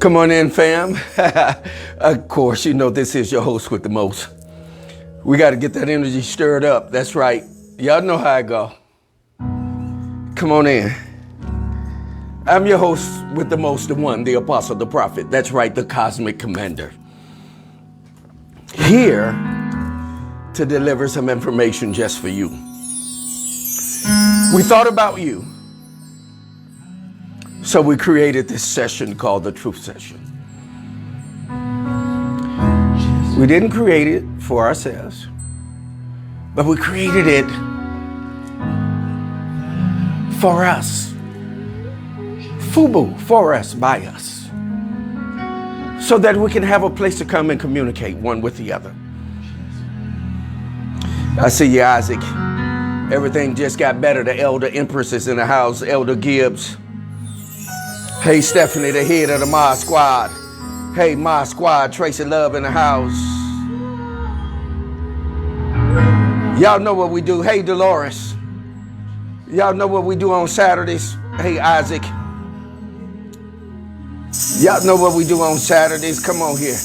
Come on in, fam. Of course, you know this is your host with the most. We got to get that energy stirred up. That's right. Y'all know how I go. Come on in. I'm your host with the most, the one, the apostle, the prophet. That's right, the cosmic commander. Here to deliver some information just for you. We thought about you. So we created this session called the Truth Session. We didn't create it for ourselves, but we created it for us. FUBU, for us, by us. So that we can have a place to come and communicate one with the other. I see you, Isaac. Everything just got better. The elder empress is in the house, Elder Gibbs. Hey, Stephanie, the head of the Ma Squad. Hey, Ma Squad, Tracy Love in the house. Y'all know what we do. Hey, Dolores. Y'all know what we do on Saturdays. Hey, Isaac. Y'all know what we do on Saturdays. Come on here.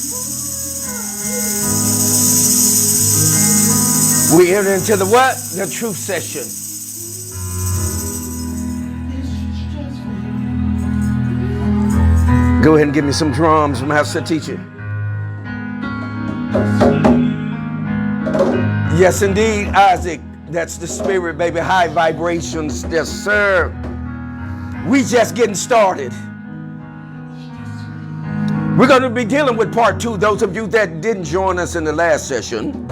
We enter into the what? The Truth Session. Go ahead and give me some drums, Master Teacher. Yes, indeed, Isaac. That's the spirit, baby. High vibrations. Yes, sir. We just getting started. We're going to be dealing with part 2. Those of you that didn't join us in the last session.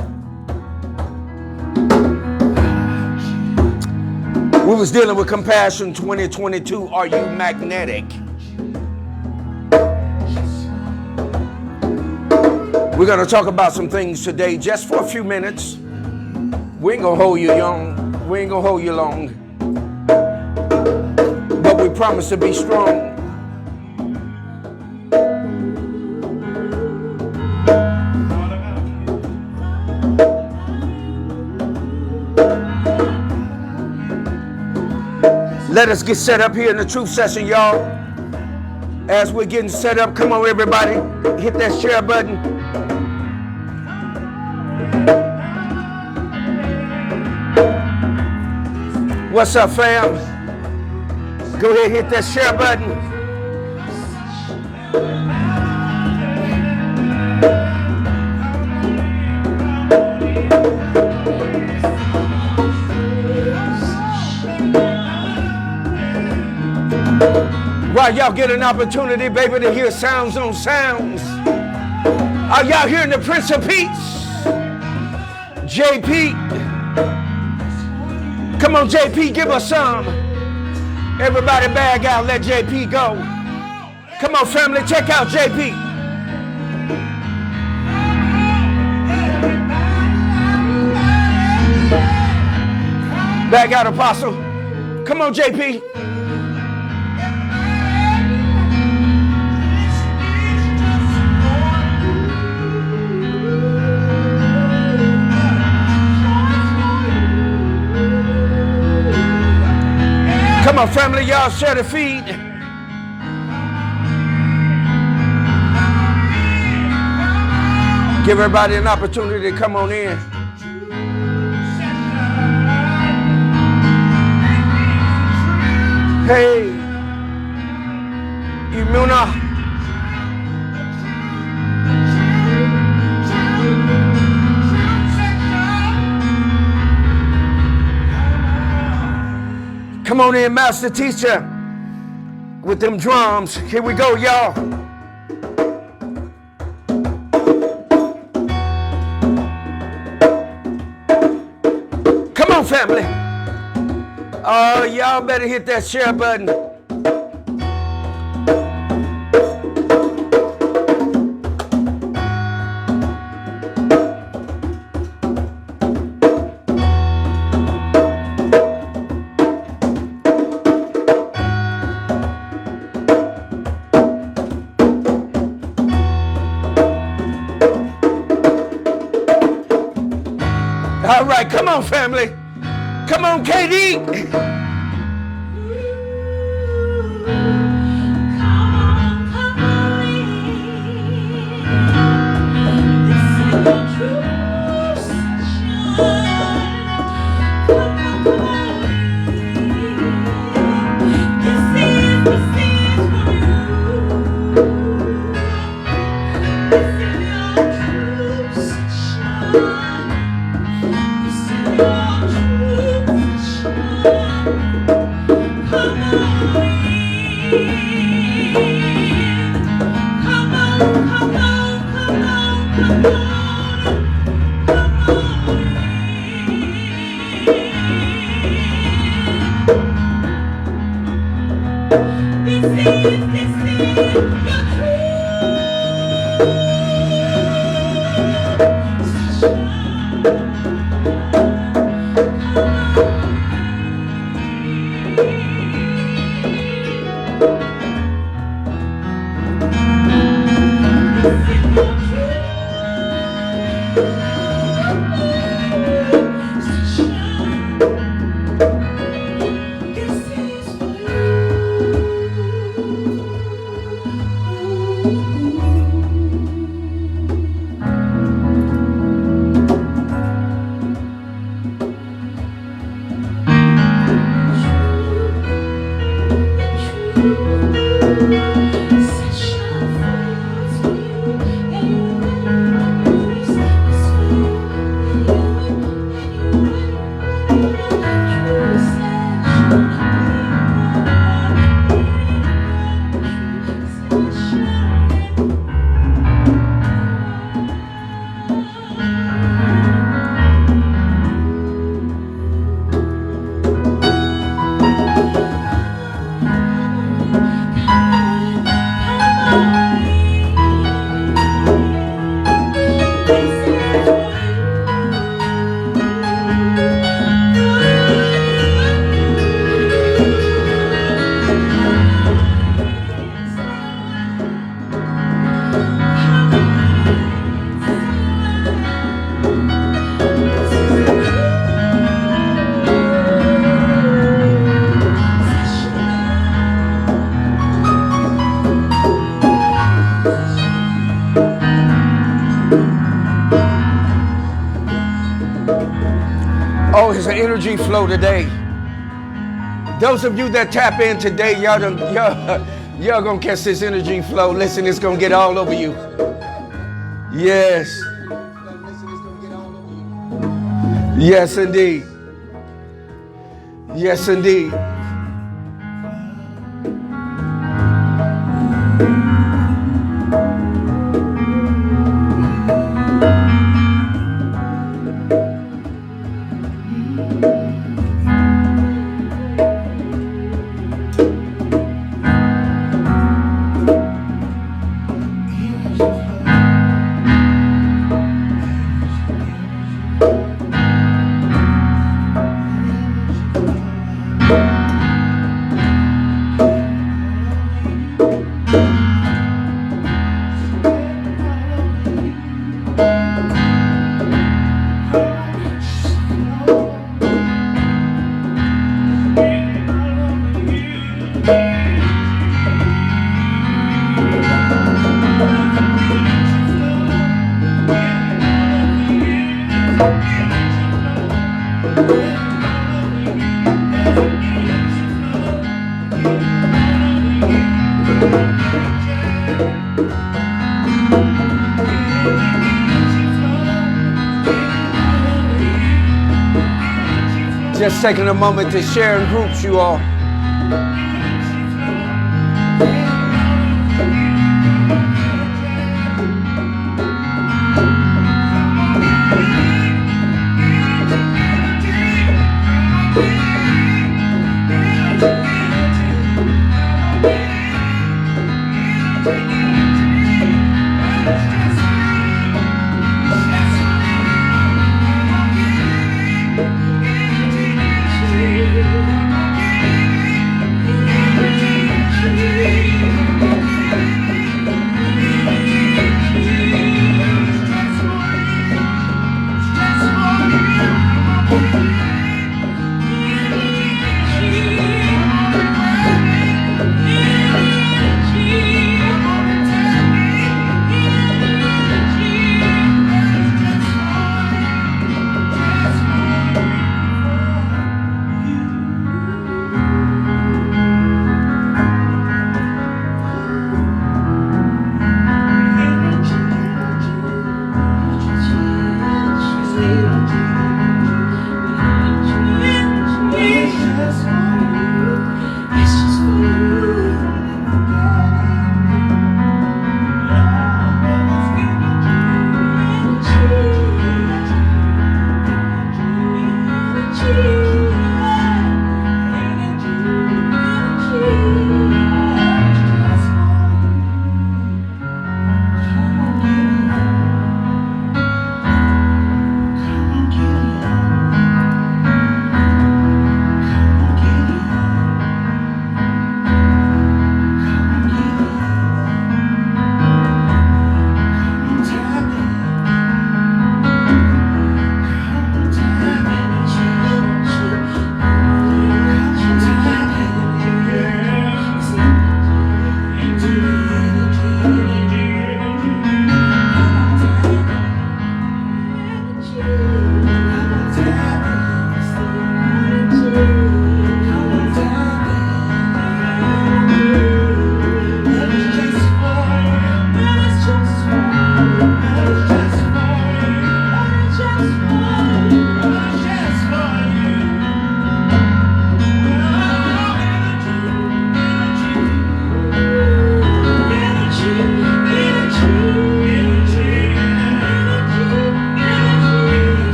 We was dealing with Compassion 2022. Are you magnetic? We're going to talk about some things today just for a few minutes. We ain't going to hold you young. We ain't going to hold you long. But we promise to be strong. Let us get set up here in the Truth Session, y'all. As we're getting set up, come on, everybody. Hit that share button. What's up, fam? Go ahead, hit that share button. While y'all get an opportunity, baby, to hear sounds on sounds. Are y'all hearing the Prince of Peace? JP. Come on, JP, give us some. Everybody bag out, let JP go. Come on, family, check out JP. Bag out, Apostle. Come on, JP. Come on, family, y'all share the feed. Give everybody an opportunity to come on in. Hey, Imuna. Come on in, Master Teacher, with them drums. Here we go, y'all. Come on, family. Oh, y'all better hit that share button. All right, come on, family. Come on, KD. Oh, it's an energy flow today. Those of you that tap in today, y'all gonna catch this energy flow. Listen, it's gonna get all over you. Yes. Yes, indeed. Yes, indeed. Just taking a moment to share in groups, you all.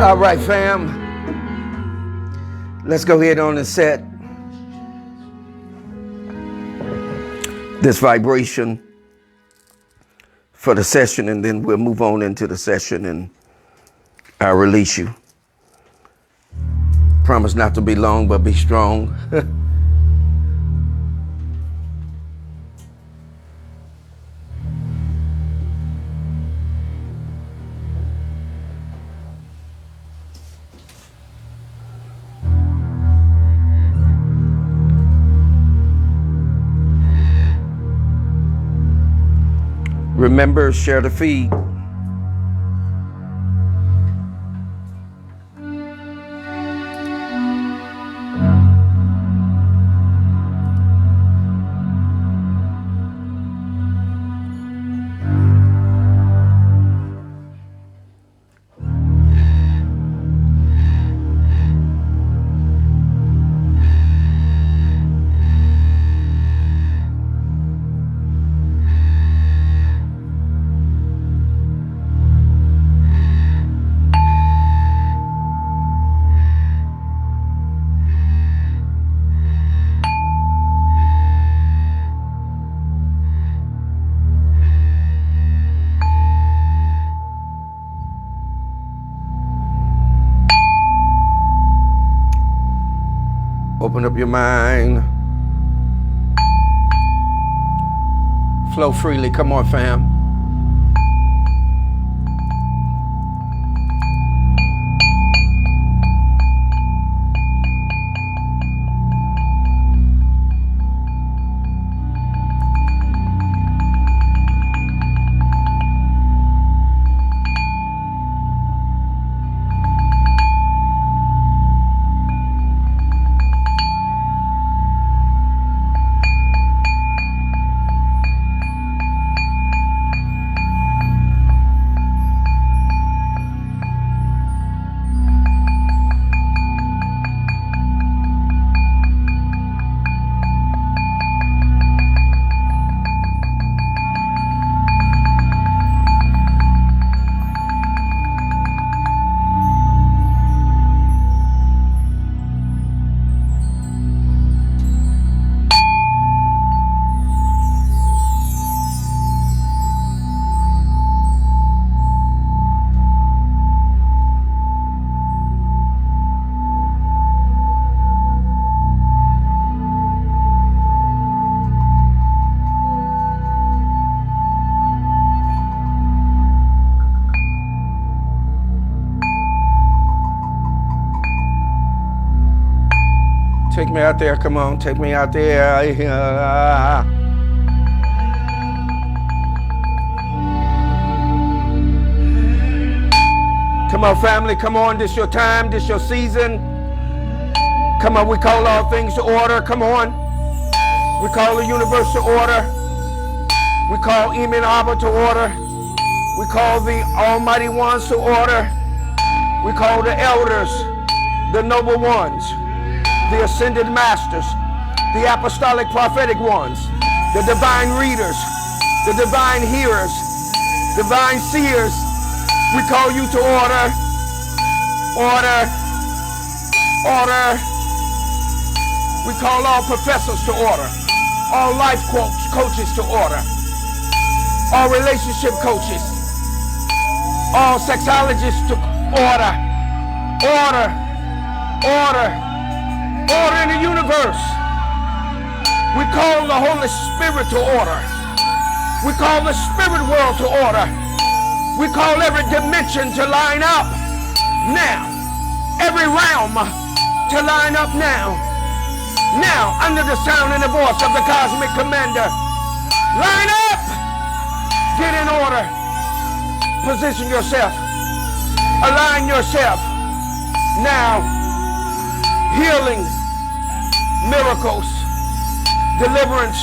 All right, fam. Let's go ahead on and set this vibration for the session, and then we'll move on into the session and I'll release you. Promise not to be long, but be strong. Remember, share the feed. Open up your mind. Flow freely. Come on, fam. Take me out there, come on, take me out there. Come on, family, come on, this your time, this your season. Come on, we call all things to order, come on. We call the universe to order. We call Emin Abba to order. We call the Almighty Ones to order. We call the elders, the noble ones, the ascended masters, the apostolic prophetic ones, the divine readers, the divine hearers, divine seers. We call you to order, order, order. We call all professors to order, all life coaches to order, all relationship coaches, all sexologists to order, order, order. Order in the universe. We call the Holy Spirit to order. We call the spirit world to order. We call every dimension to line up now. Every realm to line up now. Now, under the sound and the voice of the cosmic commander, line up, get in order, position yourself, align yourself. Now, healing, miracles, deliverance.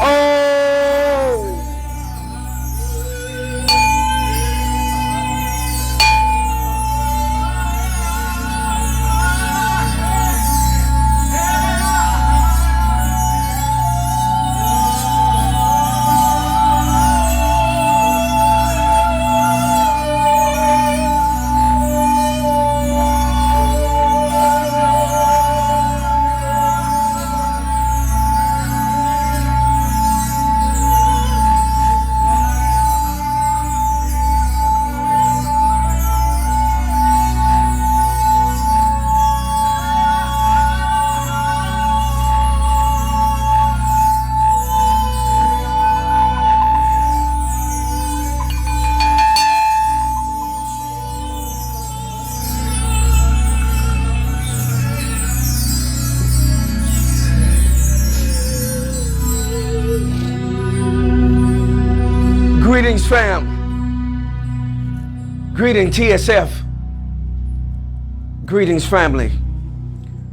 Oh! Greetings, fam. Greetings, TSF. Greetings, family.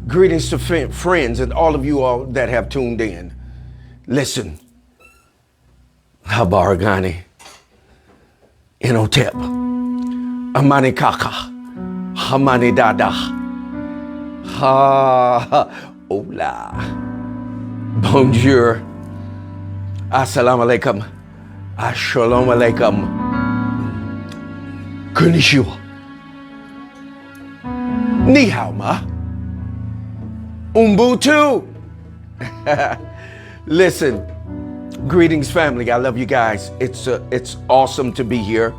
Greetings to friends and all of you all that have tuned in. Listen. Habaragani. Inotep. Amani kaka. Hamani dada. Ha. Hola. Bonjour. Assalamu alaikum. Assalamu alaikum. Konnichiwa. Ni hao ma. Ubuntu. Listen, greetings, family. I love you guys. It's awesome to be here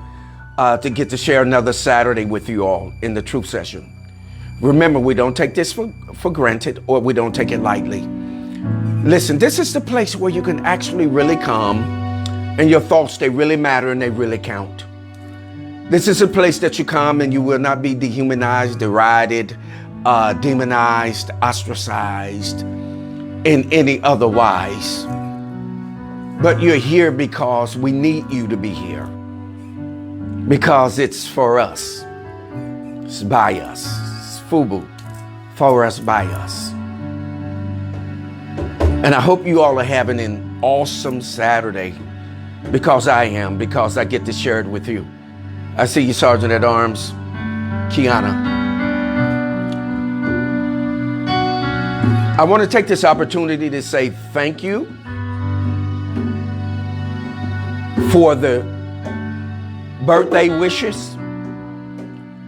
to get to share another Saturday with you all in the Truth Session. Remember, we don't take this for granted, or we don't take it lightly. Listen, this is the place where you can actually really come. And your thoughts, they really matter and they really count. This is a place that you come and you will not be dehumanized, derided, demonized, ostracized in any other wise. But you're here because we need you to be here. Because it's for us. It's by us. It's FUBU. For us, by us. And I hope you all are having an awesome Saturday. Because I am, because I get to share it with you. I see you, Sergeant at Arms, Kiana. I want to take this opportunity to say thank you for the birthday wishes,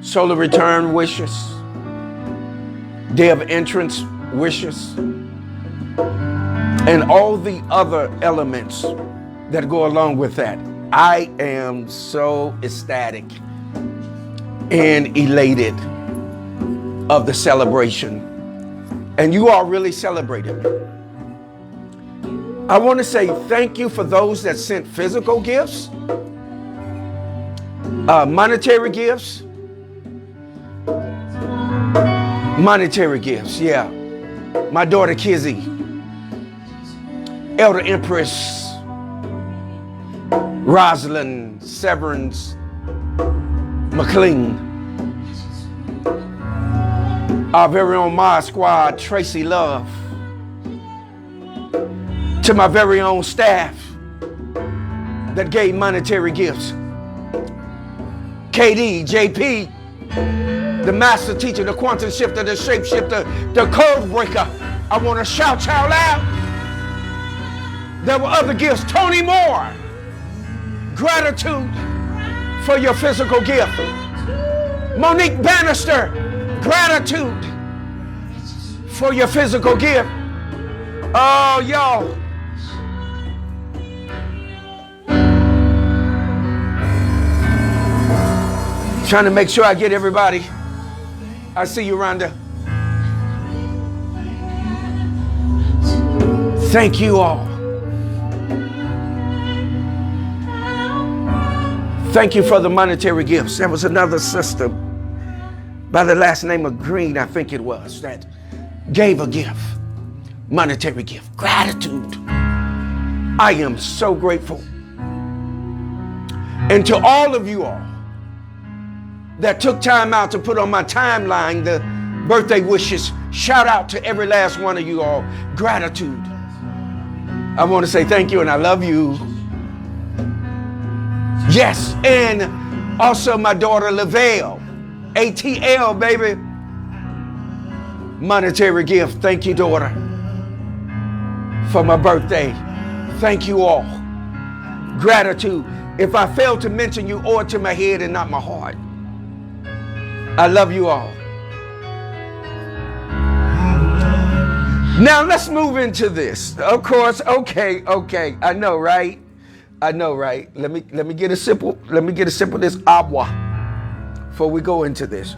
solar return wishes, day of entrance wishes, and all the other elements that go along with that. I am so ecstatic and elated of the celebration. And you all really celebrated. I want to say thank you for those that sent physical gifts, monetary gifts. Monetary gifts, yeah. My daughter Kizzy, Elder Empress Rosalind Severance McLean, our very own Mod Squad Tracy Love, to my very own staff that gave monetary gifts, KD, JP, the master teacher, the quantum shifter, the shapeshifter, the code breaker. I want to shout y'all out. There were other gifts. Tony Moore, gratitude for your physical gift. Monique Bannister, gratitude for your physical gift. Oh, y'all. Trying to make sure I get everybody. I see you, Rhonda. Thank you all. Thank you for the monetary gifts. There was another sister by the last name of Green, I think it was, that gave a gift. monetary gift. Gratitude. I am so grateful. And to all of you all that took time out to put on my timeline the birthday wishes, shout out to every last one of you all. Gratitude. I want to say thank you and I love you. Yes, and also my daughter LaVale, ATL, baby. Monetary gift. Thank you, daughter, for my birthday. Thank you all. Gratitude. If I fail to mention you, owe it to my head and not my heart. I love you all. Now let's move into this. Of course, okay. I know, right? Let me get a sip of this agua before we go into this.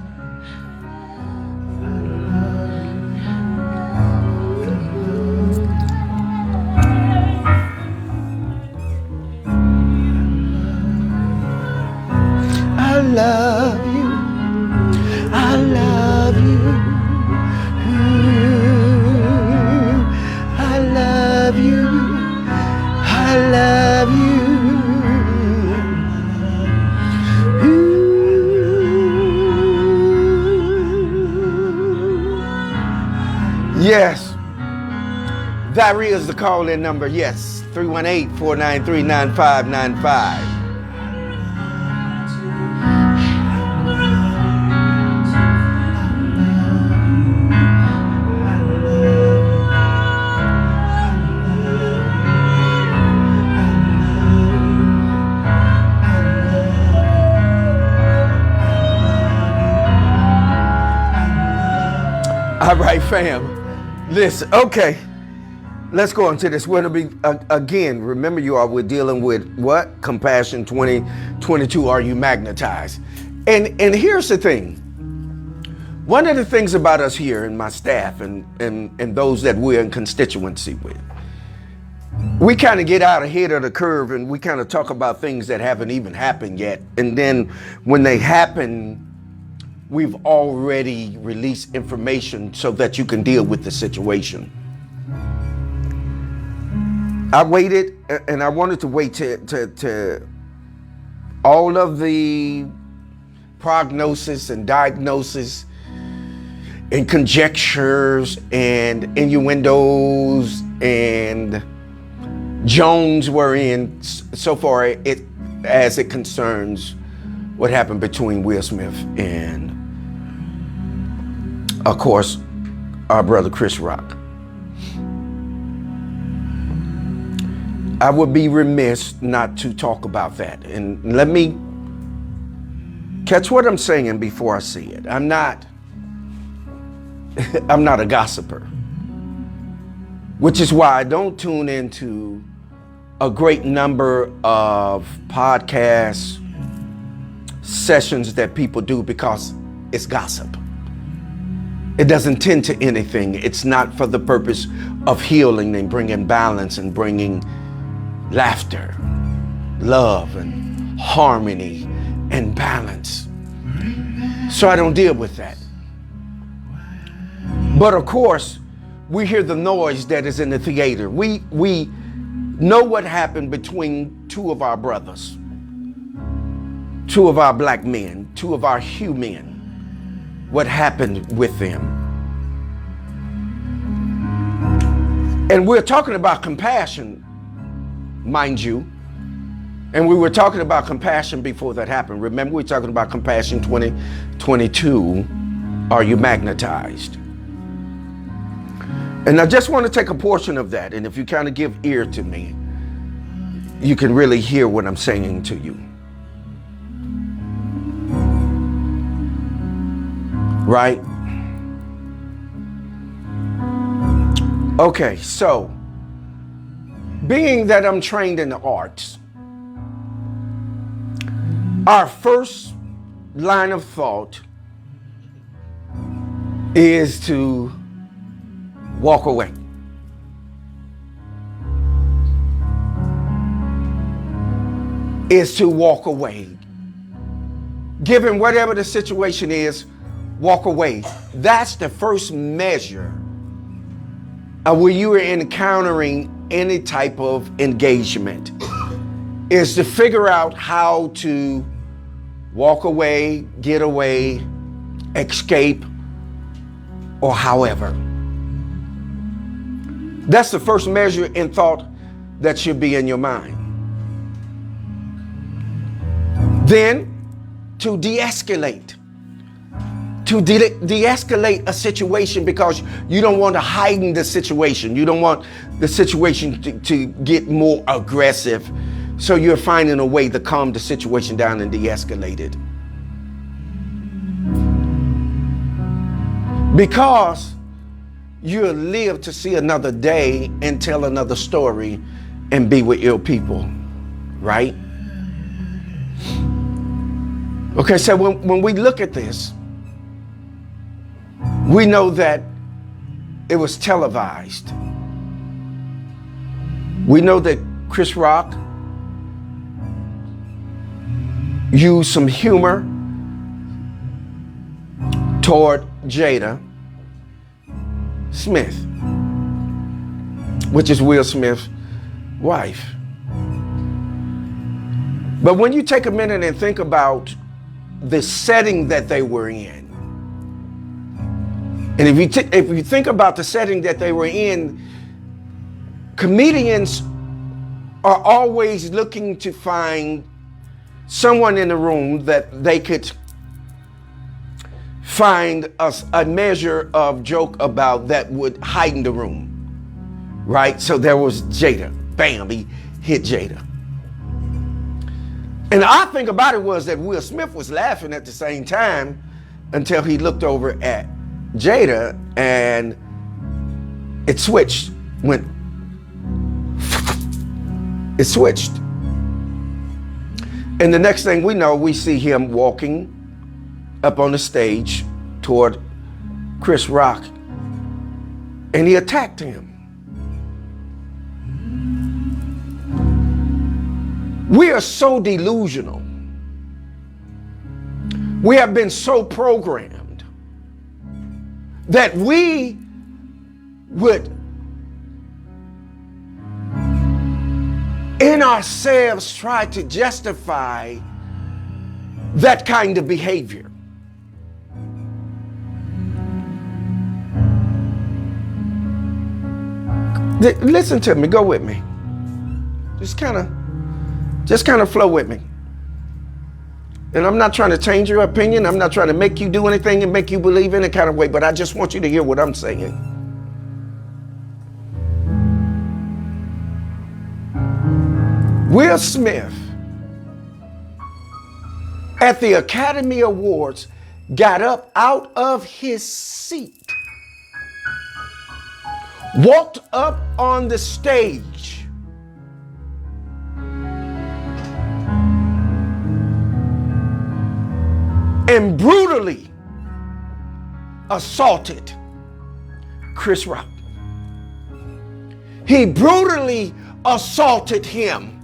I love you. I love you. I love you. I love you. Yes. That is the call-in number. Yes. 318-493-9595. All right, fam. Listen, okay. Let's go into this. We're going to be, again, remember you all, we're dealing with what? Compassion 2022. Are you magnetized? And here's the thing. One of the things about us here and my staff and those that we're in constituency with, we kind of get out ahead of the curve and we kind of talk about things that haven't even happened yet. And then when they happen, we've already released information so that you can deal with the situation. I waited, and I wanted to wait to all of the prognosis and diagnosis and conjectures and innuendos and Jones were in so far as it concerns what happened between Will Smith and, of course, our brother Chris Rock. I would be remiss not to talk about that. And let me catch what I'm saying before I say it. I'm not a gossiper, which is why I don't tune into a great number of podcast sessions that people do because it's gossip. It doesn't tend to anything. It's not for the purpose of healing and bringing balance and bringing laughter, love, and harmony and balance. So I don't deal with that. But of course, we hear the noise that is in the theater. We know what happened between two of our brothers, two of our black men, two of our Hugh men, what happened with them. And we're talking about compassion, mind you, and we were talking about compassion before that happened. Remember, we're talking about compassion 2022. Are you magnetized? And I just want to take a portion of that, and if you kind of give ear to me, you can really hear what I'm saying to you. Right? Okay, so being that I'm trained in the arts, our first line of thought is to walk away. Is to walk away. Given whatever the situation is, walk away. That's the first measure when you are encountering any type of engagement, is to figure out how to walk away, get away, escape, or however. That's the first measure in thought that should be in your mind. Then, to de-escalate. To de-escalate a situation, because you don't want to heighten the situation. You don't want the situation to get more aggressive. So you're finding a way to calm the situation down and de-escalate it. Because you'll live to see another day and tell another story and be with your people, right? Okay, so when we look at this, we know that it was televised. We know that Chris Rock used some humor toward Jada Smith, which is Will Smith's wife. But when you take a minute and think about the setting that they were in, and if you think about the setting that they were in, comedians are always looking to find someone in the room that they could find a measure of joke about that would heighten the room, right? So there was Jada. Bam, he hit Jada. And I think about it was that Will Smith was laughing at the same time until he looked over at Jada and it switched. It switched. And the next thing we know, we see him walking up on the stage toward Chris Rock, and he attacked him. We are so delusional. We have been so programmed that we would in ourselves try to justify that kind of behavior. Listen to me, go with me. Just kind of flow with me. And I'm not trying to change your opinion. I'm not trying to make you do anything and make you believe in a kind of way, but I just want you to hear what I'm saying. Will Smith at the Academy Awards got up out of his seat, walked up on the stage, and brutally assaulted Chris Rock. He brutally assaulted him.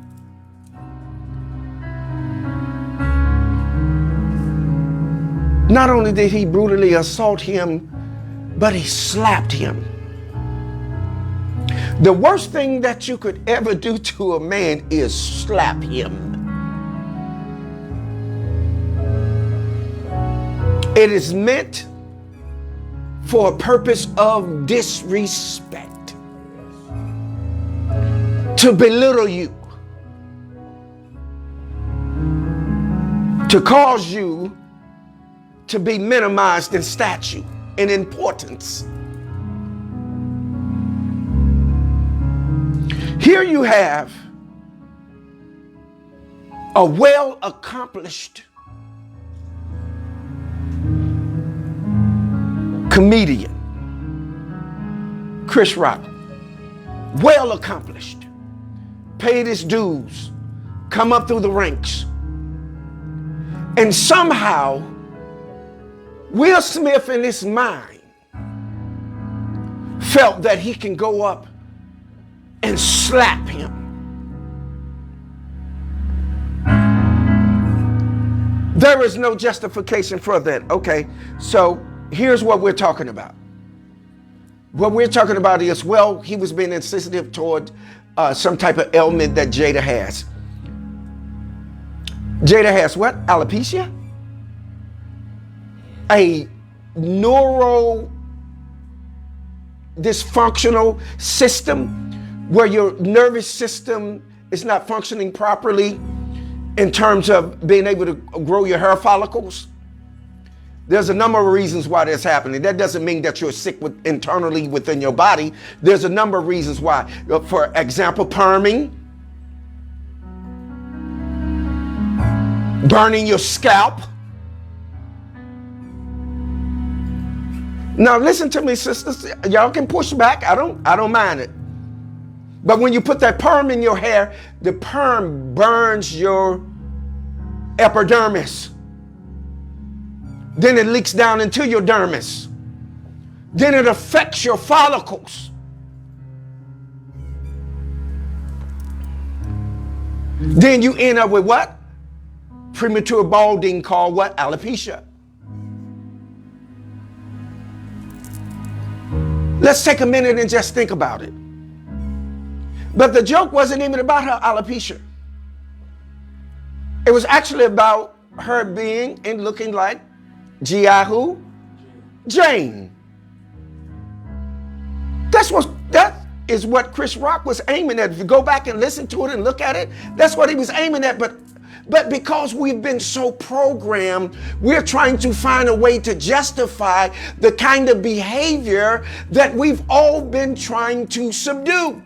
Not only did he brutally assault him, but he slapped him. The worst thing that you could ever do to a man is slap him. It is meant for a purpose of disrespect, to belittle you, to cause you to be minimized in stature, in importance. Here you have a well-accomplished comedian, Chris Rock, well accomplished, paid his dues, come up through the ranks, and somehow Will Smith in his mind felt that he can go up and slap him. There is no justification for that. Okay, so here's what we're talking about. What we're talking about is, well, he was being insensitive toward some type of ailment that Jada has. Jada has what? Alopecia? A neuro dysfunctional system where your nervous system is not functioning properly in terms of being able to grow your hair follicles. There's a number of reasons why that's happening. That doesn't mean that you're sick internally within your body. There's a number of reasons why. For example, perming, burning your scalp. Now listen to me, sisters. Y'all can push back. I don't mind it. But when you put that perm in your hair, the perm burns your epidermis. Then it leaks down into your dermis. Then it affects your follicles. Then you end up with what? Premature balding, called what? Alopecia. Let's take a minute and just think about it. But the joke wasn't even about her alopecia. It was actually about her being and looking like G.I. who? Jane. That is what Chris Rock was aiming at. If you go back and listen to it and look at it, that's what he was aiming at. But because we've been so programmed, we're trying to find a way to justify the kind of behavior that we've all been trying to subdue.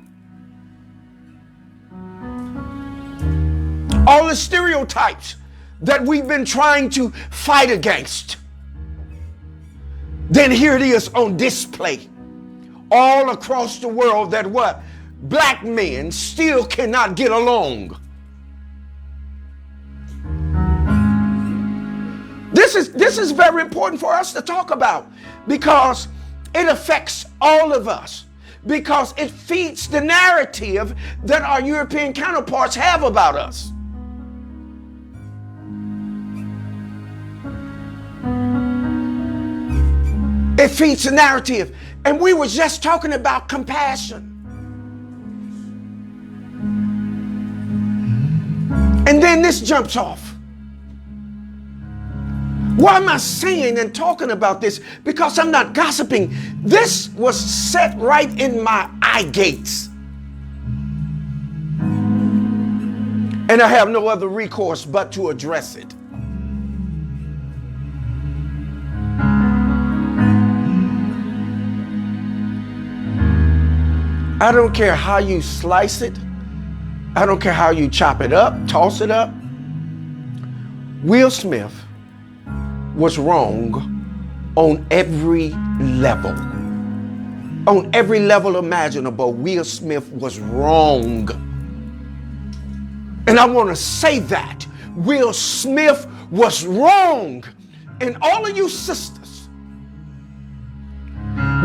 All the stereotypes that we've been trying to fight against. Then here it is on display all across the world that what? Black men still cannot get along. This is very important for us to talk about because it affects all of us, because it feeds the narrative that our European counterparts have about us. It feeds the narrative. And we were just talking about compassion. And then this jumps off. Why am I saying and talking about this? Because I'm not gossiping. This was set right in my eye gates. And I have no other recourse but to address it. I don't care how you slice it. I don't care how you chop it up, toss it up. Will Smith was wrong on every level. On every level imaginable, Will Smith was wrong. And I want to say that. Will Smith was wrong. And all of you sisters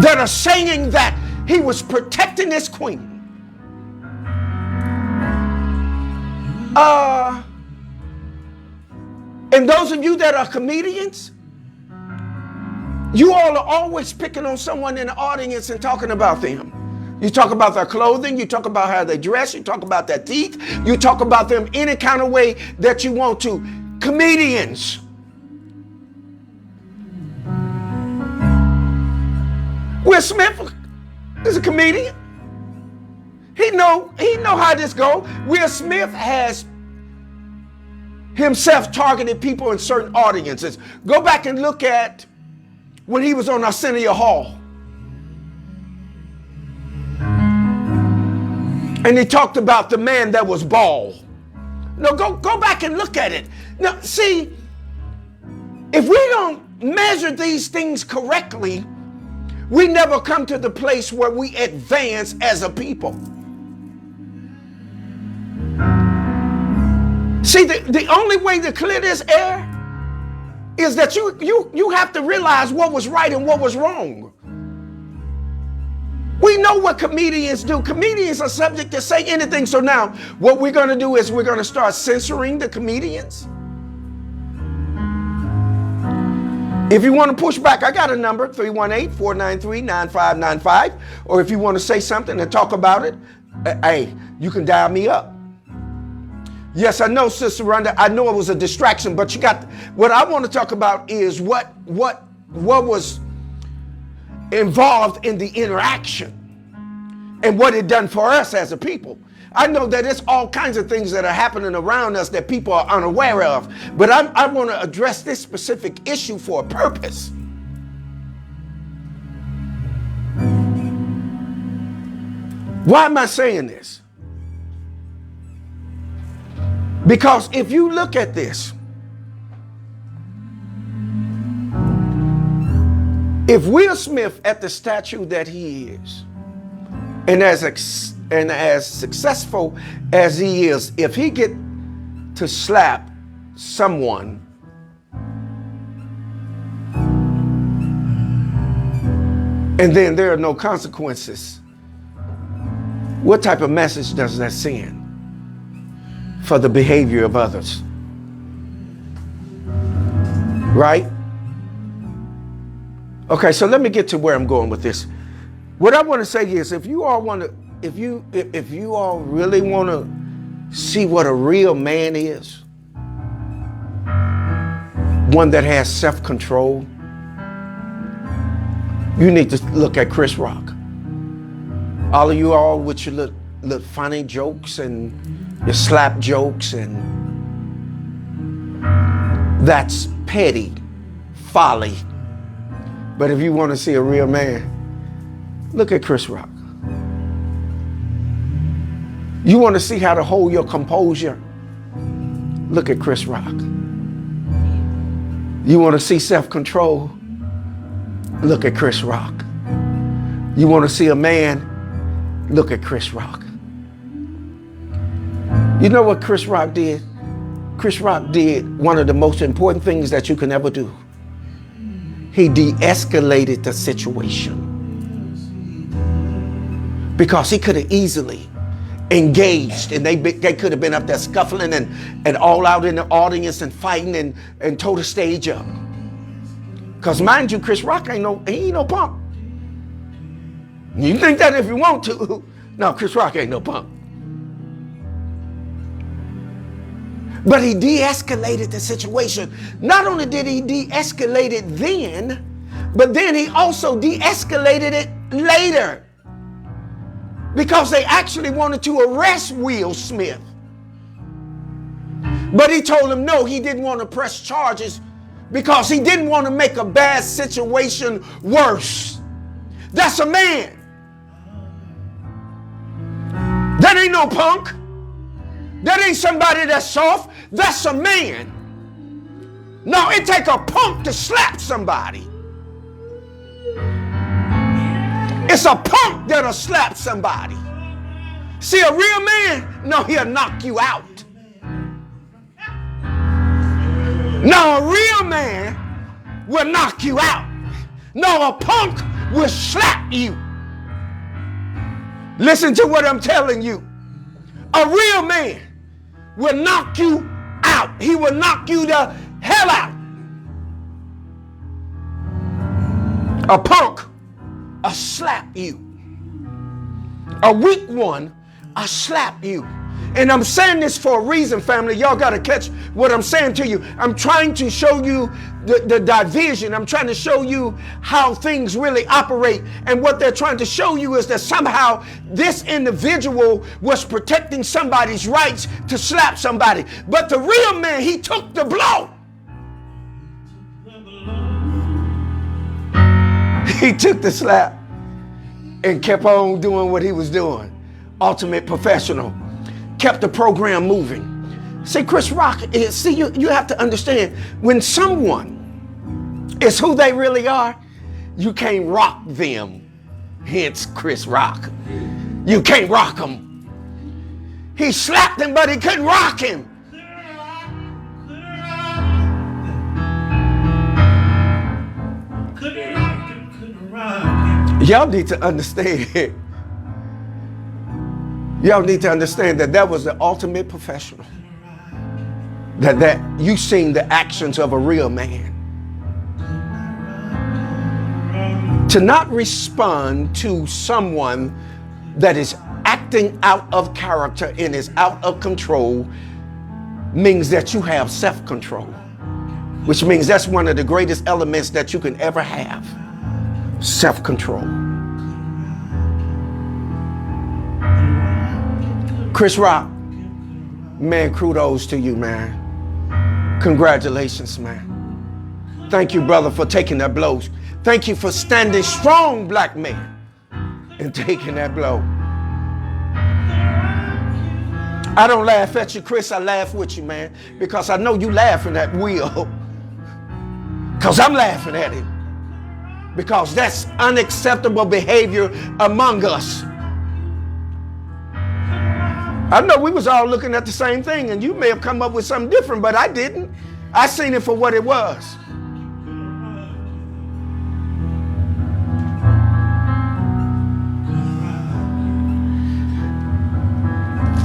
that are saying that he was protecting his queen. And those of you that are comedians, you all are always picking on someone in the audience and talking about them. You talk about their clothing, you talk about how they dress, you talk about their teeth, you talk about them any kind of way that you want to. Comedians. Will Smith is a comedian. He know how this goes. Will Smith has himself targeted people in certain audiences. Go back and look at when he was on Arsenio Hall. And he talked about the man that was bald. No, go back and look at it. Now, see, if we don't measure these things correctly, we never come to the place where we advance as a people. See, the only way to clear this air is that you have to realize what was right and what was wrong. We know what comedians do. Comedians are subject to say anything. So now what we're going to do is we're going to start censoring the comedians. If you want to push back, I got a number, 318-493-9595. Or if you want to say something and talk about it, hey, you can dial me up. Yes, I know, Sister Rhonda, I know it was a distraction, but what I want to talk about is what was involved in the interaction and what it done for us as a people. I know that it's all kinds of things that are happening around us that people are unaware of, but I want to address this specific issue for a purpose. Why am I saying this? Because if you look at this, if Will Smith, at the stature that he is, and as successful as he is, if he get to slap someone and then there are no consequences, what type of message does that send for the behavior of others? Right? Okay, so let me get to where I'm going with this. What I want to say is, if you all really want to see what a real man is, one that has self-control, you need to look at Chris Rock. All of you all with your little funny jokes and your slap jokes, and that's petty folly. But if you want to see a real man, look at Chris Rock. You want to see how to hold your composure? Look at Chris Rock. You want to see self-control? Look at Chris Rock. You want to see a man? Look at Chris Rock. You know what Chris Rock did? Chris Rock did one of the most important things that you can ever do. He de-escalated the situation. Because he could have easily engaged, and they could have been up there scuffling and all out in the audience and fighting and tore the stage up. Because mind you, Chris Rock ain't no punk. You can think that if you want to. No, Chris Rock ain't no punk. But he de-escalated the situation. Not only did he de-escalate it then, but then he also de-escalated it later. Because they actually wanted to arrest Will Smith. But he told him no, he didn't want to press charges because he didn't want to make a bad situation worse. That's a man. That ain't no punk. That ain't somebody that's soft. That's a man. No, it take a punk to slap somebody. It's a punk that'll slap somebody. See, a real man, no, he'll knock you out. No, a real man will knock you out. No, a punk will slap you. Listen to what I'm telling you. A real man will knock you out. He will knock you the hell out. A punk, I'll slap you. A weak one, I'll slap you. And I'm saying this for a reason, family. Y'all got to catch what I'm saying to you. I'm trying to show you the division. I'm trying to show you how things really operate. And what they're trying to show you is that somehow this individual was protecting somebody's rights to slap somebody. But the real man, he took the blow. He took the slap and kept on doing what he was doing. Ultimate professional. Kept the program moving. See, Chris Rock is, you have to understand, when someone is who they really are, you can't rock them. Hence Chris Rock. You can't rock him. He slapped him, but he couldn't rock him. Y'all need to understand. Y'all need to understand that was the ultimate professional. That you seen the actions of a real man. To not respond to someone that is acting out of character and is out of control means that you have self-control, which means that's one of the greatest elements that you can ever have. Self-control. Chris Rock, man, kudos to you, man. Congratulations, man. Thank you, brother, for taking that blow. Thank you for standing strong, black man, and taking that blow. I don't laugh at you, Chris. I laugh with you, man, because I know you laughing at Will. Because I'm laughing at it. Because that's unacceptable behavior among us. I know we was all looking at the same thing, and you may have come up with something different, but I didn't. I seen it for what it was.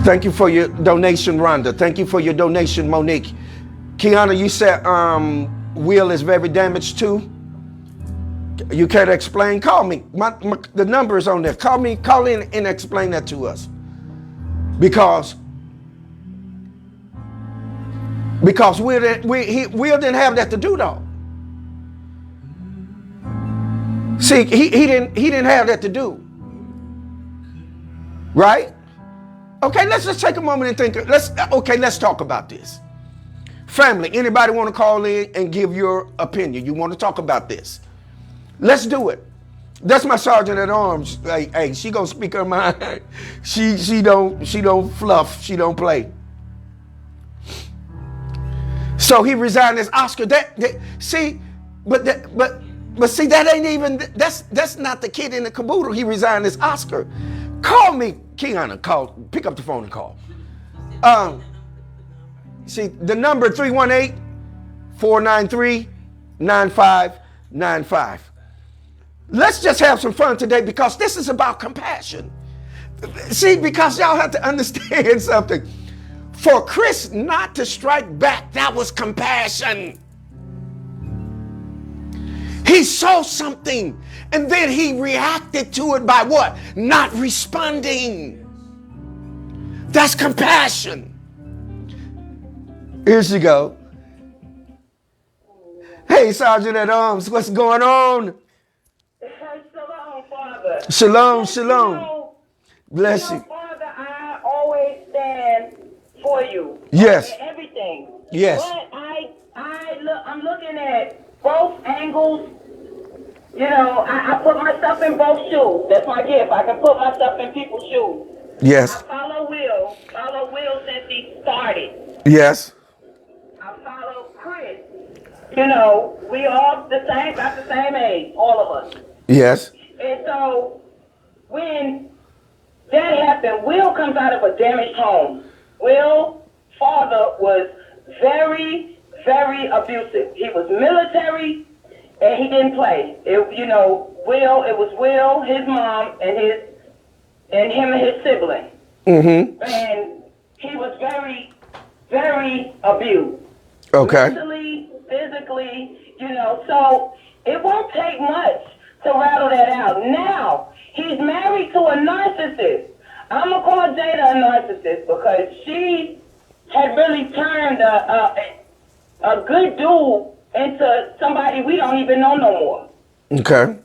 Thank you for your donation, Rhonda. Thank you for your donation, Monique. Kiana, you said Will is very damaged too. You can't explain? Call me. The number is on there. Call in and explain that to us. Because Will didn't have that to do though. See, he didn't have that to do. Right? Okay, let's just take a moment and think. Let's talk about this. Family, anybody want to call in and give your opinion? You want to talk about this? Let's do it. That's my sergeant at arms. Hey, she gonna speak her mind. She don't fluff. She don't play. So he resigned as Oscar. See, but see, that ain't even. That's not the kid in the caboodle. He resigned as Oscar. Call me, Kiana. Pick up the phone and call. See, the number 318-493-9595. Let's just have some fun today because this is about compassion. See, because y'all have to understand something. For Chris not to strike back, that was compassion. He saw something and then he reacted to it by what? Not responding. That's compassion. Here she go. Hey, Sergeant at Arms, what's going on? Shalom, Father. Shalom, shalom. Bless you. Father, I always stand for you. Yes. Everything. Yes. But I'm looking at both angles. You know, I put myself in both shoes. That's my gift. I can put myself in people's shoes. Yes. I follow Will since he started. Yes. I follow Chris. You know, we all about the same age, all of us. Yes. And so when that happened, Will comes out of a damaged home. Will's father was very, very abusive. He was military and he didn't play. It was Will, his mom, and him and his sibling. Mm-hmm. And he was very, very abused. Okay. Mentally, physically, so it won't take much to rattle that out. Now, he's married to a narcissist. I'm going to call Jada a narcissist because she had really turned a good dude into somebody we don't even know no more. Okay.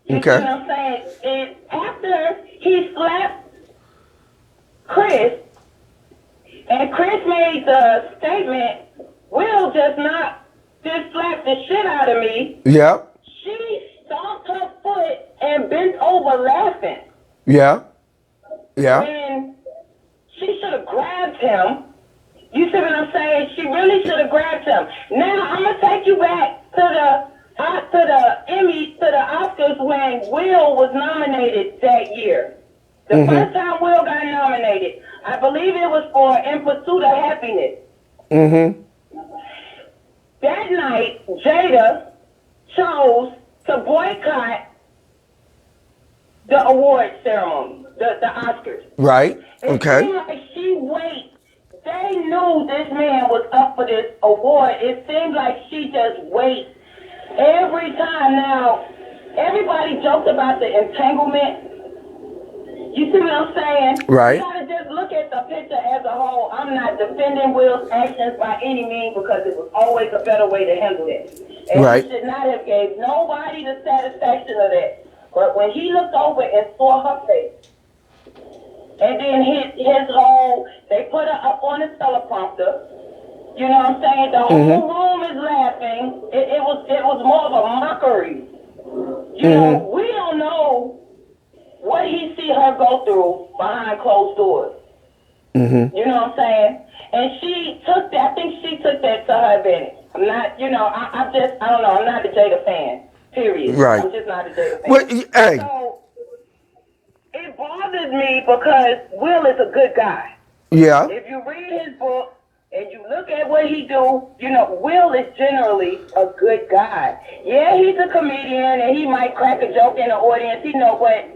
You see what I'm saying? And after he slapped Chris, and Chris made the statement, Will just slapped the shit out of me. Yep. She stomped her foot and bent over laughing. Yeah. Yeah. And she should have grabbed him. You see what I'm saying? She really should have grabbed him. Now I'm gonna take you back to the Oscars when Will was nominated that year. The first time Will got nominated, I believe it was for In Pursuit of Happiness. Mm-hmm. That night, Jada chose to boycott the award ceremony, the Oscars. Right. Okay. It seemed like she waited. They knew this man was up for this award. It seemed like she just waited every time. Now, everybody joked about the entanglement. You see what I'm saying? Right. You gotta just look at the picture as a whole. I'm not defending Will's actions by any means because it was always a better way to handle it. And Right. he should not have gave nobody the satisfaction of that. But when he looked over and saw her face, and then his whole, they put her up on the teleprompter. You know what I'm saying? The whole room is laughing. It was more of a mockery. You know, we don't know what he see her go through behind closed doors. You know what I'm saying? And she took that, I think she took that to her advantage. I'm not, you know, I don't know, I'm not a Jada fan, period. Right. I'm just not a Jada fan. Well, hey. So, it bothers me because Will is a good guy. Yeah. If you read his book and you look at what he do, you know, Will is generally a good guy. Yeah, he's a comedian and he might crack a joke in the audience, you know, but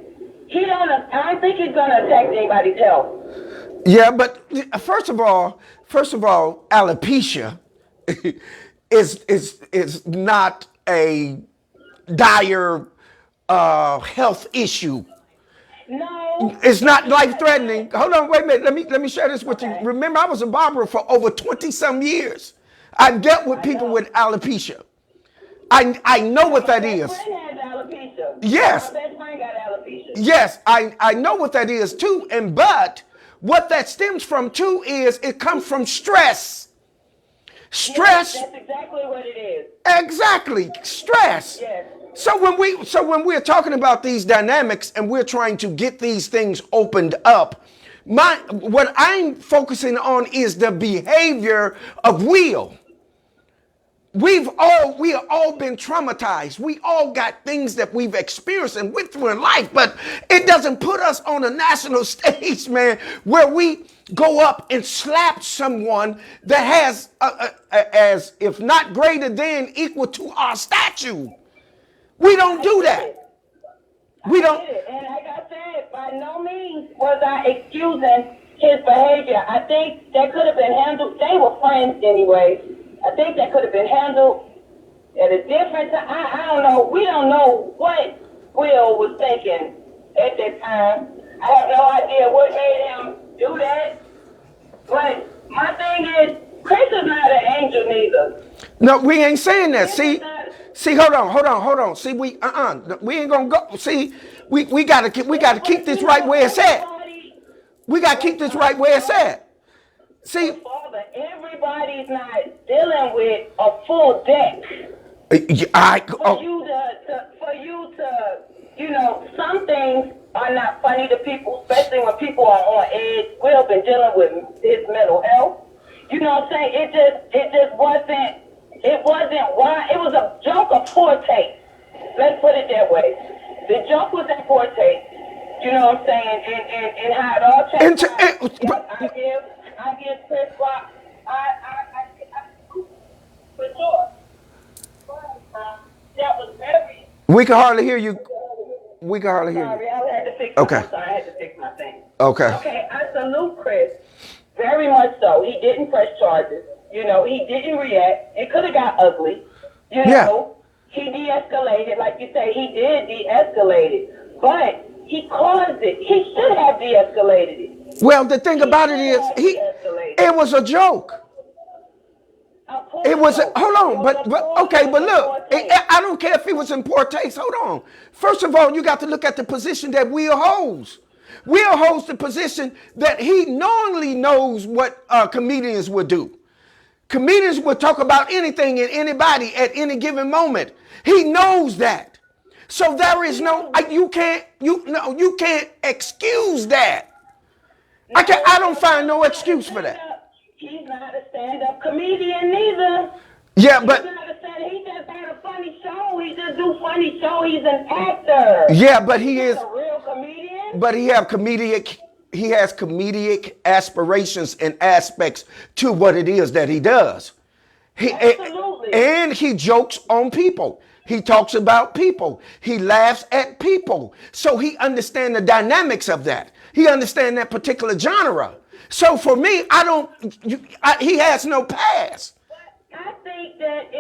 I don't think he's gonna attack anybody's health. Yeah, but first of all, alopecia is not a dire health issue. No. It's not life-threatening. Hold on, wait a minute. Let me share this with you. Remember, I was a barber for over 20-some years. I've dealt with people with alopecia. I know what that is. My best friend has alopecia. Yes. My best friend got alopecia. Yes, I know what that is too. But what that stems from too is it comes from stress. Stress. Yes, that's exactly what it is. Exactly, stress. Yes. So when we're talking about these dynamics and we're trying to get these things opened up, what I'm focusing on is the behavior of Will. We have all been traumatized. We all got things that we've experienced and went through in life, but it doesn't put us on a national stage, man, where we go up and slap someone that has, as if not greater than, equal to our statue. We don't do that. We don't. And like I said, by no means was I excusing his behavior. I think that could have been handled. They were friends anyway. I think that could have been handled at a different time. I don't know. We don't know what Will was thinking at that time. I have no idea what made him do that. But my thing is, Chris is not an angel neither. No, we ain't saying that. See, hold on. See, we ain't gonna go. See, we gotta keep this right where it's at. We gotta keep this right where it's at. See, Father, everybody's not dealing with a full deck. For you to, you know, some things are not funny to people, especially when people are on edge. Will been dealing with his mental health. You know what I'm saying? It just wasn't. It wasn't why. It was a joke of poor taste. Let's put it that way. The joke was in poor taste. You know what I'm saying? And how it all transpired. I give Chris Rock. For sure. That was very. We can hardly hear you. Sorry, I had to fix. Okay. I'm sorry, I had to fix my thing. Okay. Okay, I salute Chris very much so. He didn't press charges. You know, he didn't react. It could have got ugly. You know, he de-escalated, like you say. He did de-escalate it, but he caused it. He should have de-escalated it. Well, the thing about it is, it was a joke. It was, hold on, but look, I don't care if it was in poor taste. Hold on. First of all, you got to look at the position that Will holds. Will holds the position that he knowingly knows what comedians would do. Comedians would talk about anything and anybody at any given moment. He knows that. So there is you can't excuse that. I don't find no excuse for that. He's not a stand-up comedian neither. Yeah, but he just had a funny show. He just do funny show. He's an actor. Yeah, but he is a real comedian. But he has comedic aspirations and aspects to what it is that he does. Absolutely. And he jokes on people. He talks about people. He laughs at people. So he understands the dynamics of that. He understands that particular genre. So for me, he has no past. I think that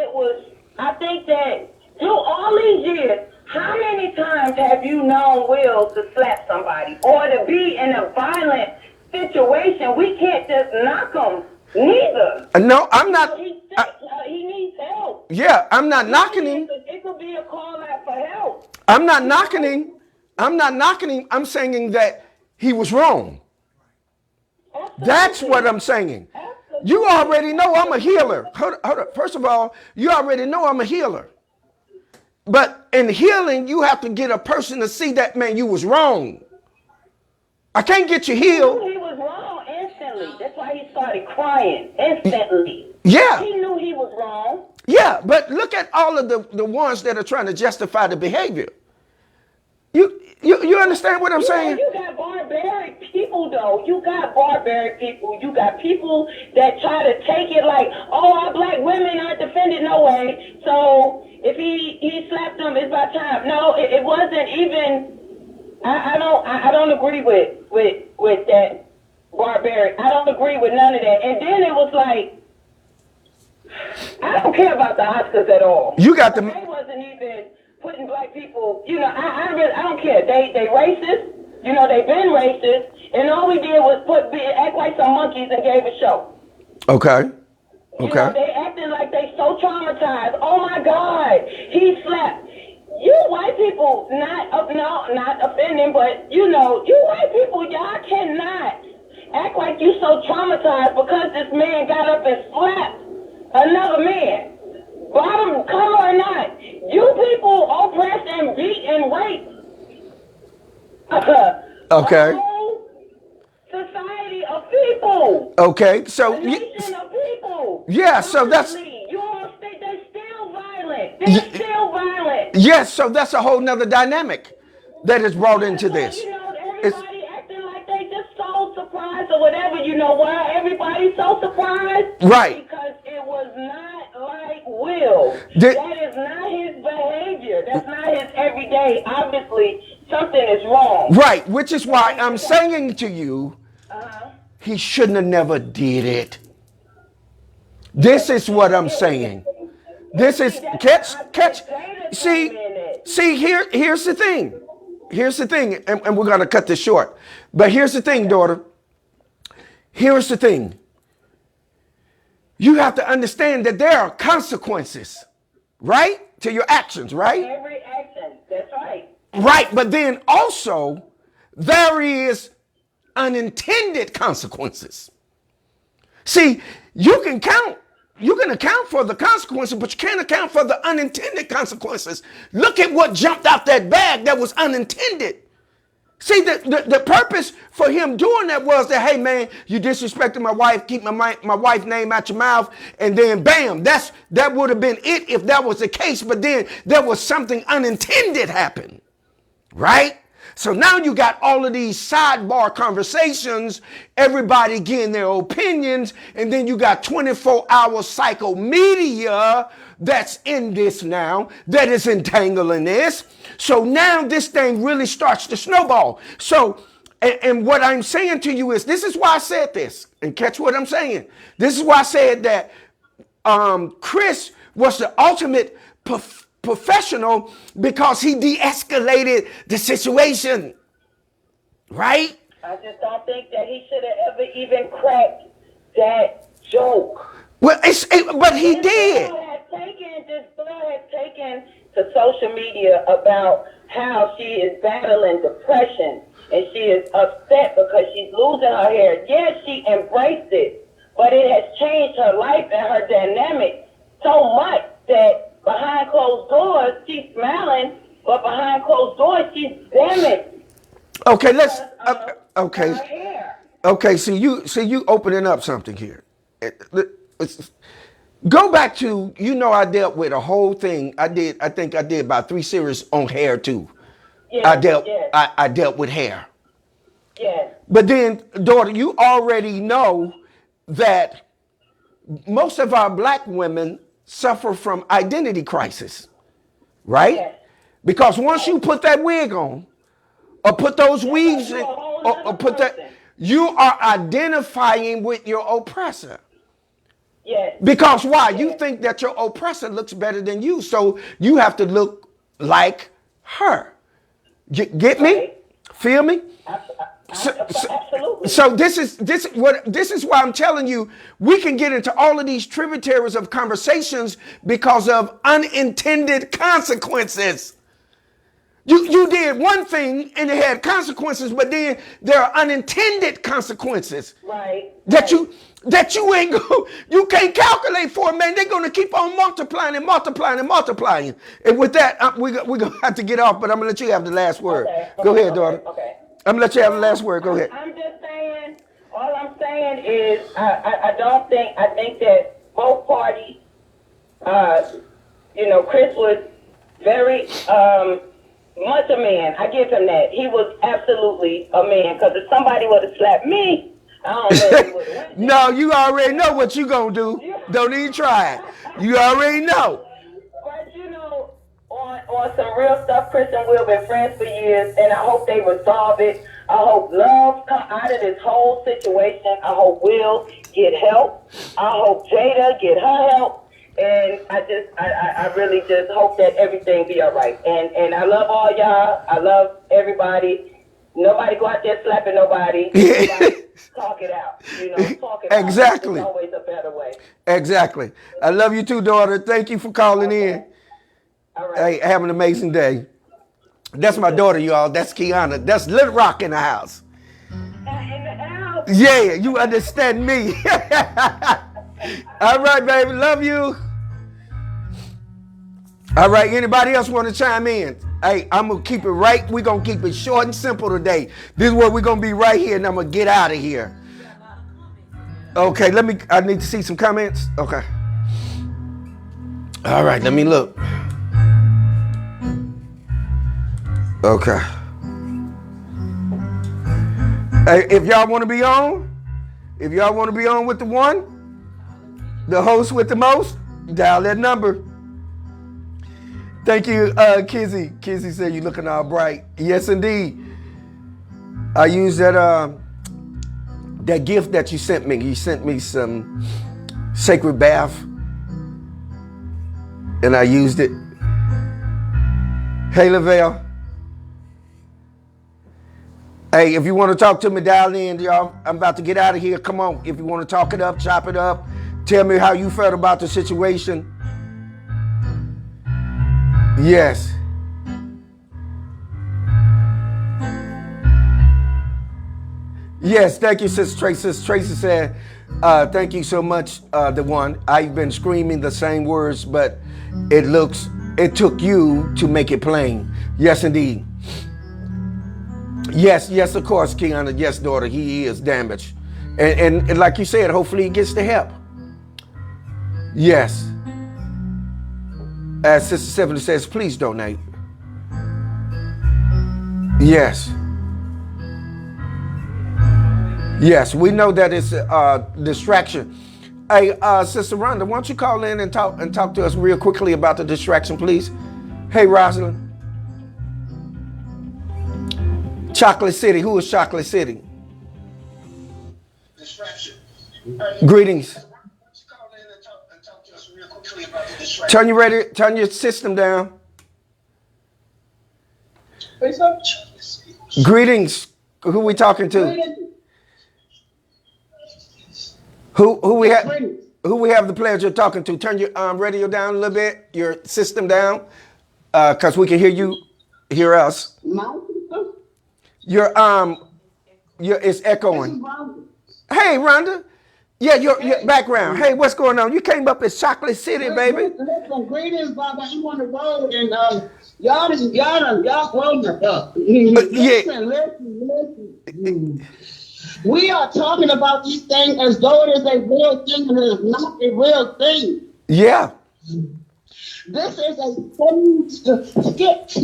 through all these years, How many times have you known Will to slap somebody or to be in a violent situation? We can't just knock him. Neither. No, I'm not. He's sick. He needs help. Yeah, I'm not knocking him. It could be a call out for help. I'm not knocking him. I'm not knocking him. I'm saying that he was wrong. Absolutely. That's what I'm saying. Absolutely. You already know I'm a healer. Hold up. First of all, you already know I'm a healer. But in healing, you have to get a person to see that, man, you was wrong. I can't get you healed. He knew he was wrong instantly. That's why he started crying instantly. Yeah. He knew he was wrong. Yeah, but look at all of the ones that are trying to justify the behavior. You understand what I'm saying? You got barbaric people, though. You got barbaric people. You got people that try to take it like, oh, our black women aren't defended no way. So if he slapped them, it's about time. No, it wasn't even. I don't agree with that barbaric. I don't agree with none of that. And then it was like, I don't care about the Oscars at all. You got the. They wasn't even putting black people. You know, I don't care. They racist. You know, they've been racist, and all we did was act like some monkeys and gave a show. Okay. You know, they acting like they so traumatized. Oh my God, he slapped. You white people, not offending, but you know, you white people, y'all cannot act like you so traumatized because this man got up and slapped another man. Bottom color or not, you people oppress and beat and rape. Okay. A whole society of people. Okay, so A nation of people. yeah, so that's You all think they're still violent. They're still violent. yes, so that's a whole nother dynamic that is brought into this. You know, everybody acting like they just so surprised or whatever. You know why everybody's so surprised? Right. Because it was not like Will. That is not his behavior. That's not his everyday. Obviously, something is wrong. Right, which is why I'm saying to you, he shouldn't have never did it. This is what I'm saying. This is catch. See, here's the thing. Here's the thing, and we're gonna cut this short. But here's the thing, daughter. Here's the thing. You have to understand that there are consequences, right, to your actions, right? Every action. That's right. Right, but then also there is unintended consequences. See, you can account for the consequences, but you can't account for the unintended consequences. Look at what jumped out that bag that was unintended. See, the purpose for him doing that was that, hey man, you disrespected my wife, keep my wife's name out your mouth, and then bam, that would have been it if that was the case, but then there was something unintended happen, right? So now you got all of these sidebar conversations, everybody getting their opinions, and then you got 24-hour psycho media that's in this now, that is entangling this. So now this thing really starts to snowball. So, and what I'm saying to you is, this is why I said this, and catch what I'm saying. This is why I said that Chris was the ultimate professional because he de-escalated the situation, right? I just don't think that he should have ever even cracked that joke. Well, but he did. This girl has taken to social media about how she is battling depression and she is upset because she's losing her hair. Yes, she embraced it, but it has changed her life and her dynamic so much that behind closed doors, she's smiling, but behind closed doors, she's damaged. Okay, let's. Okay. So you opening up something here. Go back to, I dealt with a whole thing. I think I did about 3 series on hair too. Yes, I dealt with hair. Yes. But then, daughter, you already know that most of our black women suffer from identity crisis, right? Yes. Because once you put that wig on, or put those weaves in, or put that, you are identifying with your oppressor. Yes. Because why? You think that your oppressor looks better than you, so you have to look like her. Get me? Feel me? Absolutely. So this is why I'm telling you, we can get into all of these tributaries of conversations because of unintended consequences. You did one thing and it had consequences, but then there are unintended consequences. Right. That you you can't calculate for, man. They're gonna keep on multiplying and multiplying and multiplying. And with that, we're gonna have to get off, but I'm gonna let you have the last word. Go ahead, daughter. Okay. I'm gonna let you have the last word. Go ahead. I'm just saying, all I'm saying is I think that both parties, Chris was very much a man. I give him that. He was absolutely a man, because if somebody would have slapped me, I don't know if he would have. No, you already know what you gonna do. Don't even try it. You already know. But on some real stuff, Chris and Will been friends for years, and I hope they resolve it. I hope love come out of this whole situation. I hope Will get help. I hope Jada get her help. And I really just hope that everything be all right. And I love all y'all. I love everybody. Nobody go out there slapping nobody. Talk it out. Talk it out. Exactly. There's always a better way. Exactly. I love you too, daughter. Thank you for calling in. All right. Hey, have an amazing day. That's my daughter, y'all. That's Kiana. That's Little Rock in the house. In the house. Yeah, you understand me. All right, baby. Love you. All right, anybody else want to chime in? Hey, I'm going to keep it right. We're going to keep it short and simple today. This is where we're going to be right here, and I'm going to get out of here. Okay, I need to see some comments. Okay. All right, let me look. Okay. Hey, if y'all want to be on with the one, the host with the most, dial that number. Thank you, Kizzy. Kizzy said you're looking all bright. Yes, indeed. I used that gift that you sent me. You sent me some sacred bath, and I used it. Hey, Lavelle. Hey, if you want to talk to me, dial in, y'all. I'm about to get out of here. Come on. If you want to talk it up, chop it up. Tell me how you felt about the situation. Yes. Yes, thank you, Sister Tracy. Sister Tracy said, thank you so much, the one. I've been screaming the same words, but it took you to make it plain. Yes, indeed. Yes, of course, Kiana. Yes, daughter, he is damaged. And like you said, hopefully he gets the help. Yes. As Sister Stephanie says, please donate. Yes. Yes, we know that it's a distraction. Hey, Sister Rhonda, why don't you call in and talk to us real quickly about the distraction, please? Hey, Rosalind. Chocolate City. Who is Chocolate City? Distraction. Greetings. Turn your system down. Greetings. Who we talking to? Who we have the pleasure of talking to? Turn your radio down a little bit, your system down, because we can hear us. Your it's echoing. Hey, Rhonda. Yeah, your background. Hey, what's going on? You came up as Chocolate City, baby. Listen, greetings, Bob. I'm on the road, and y'all grown up. Listen. We are talking about these things as though it is a real thing, and it is not a real thing. Yeah. This is a skit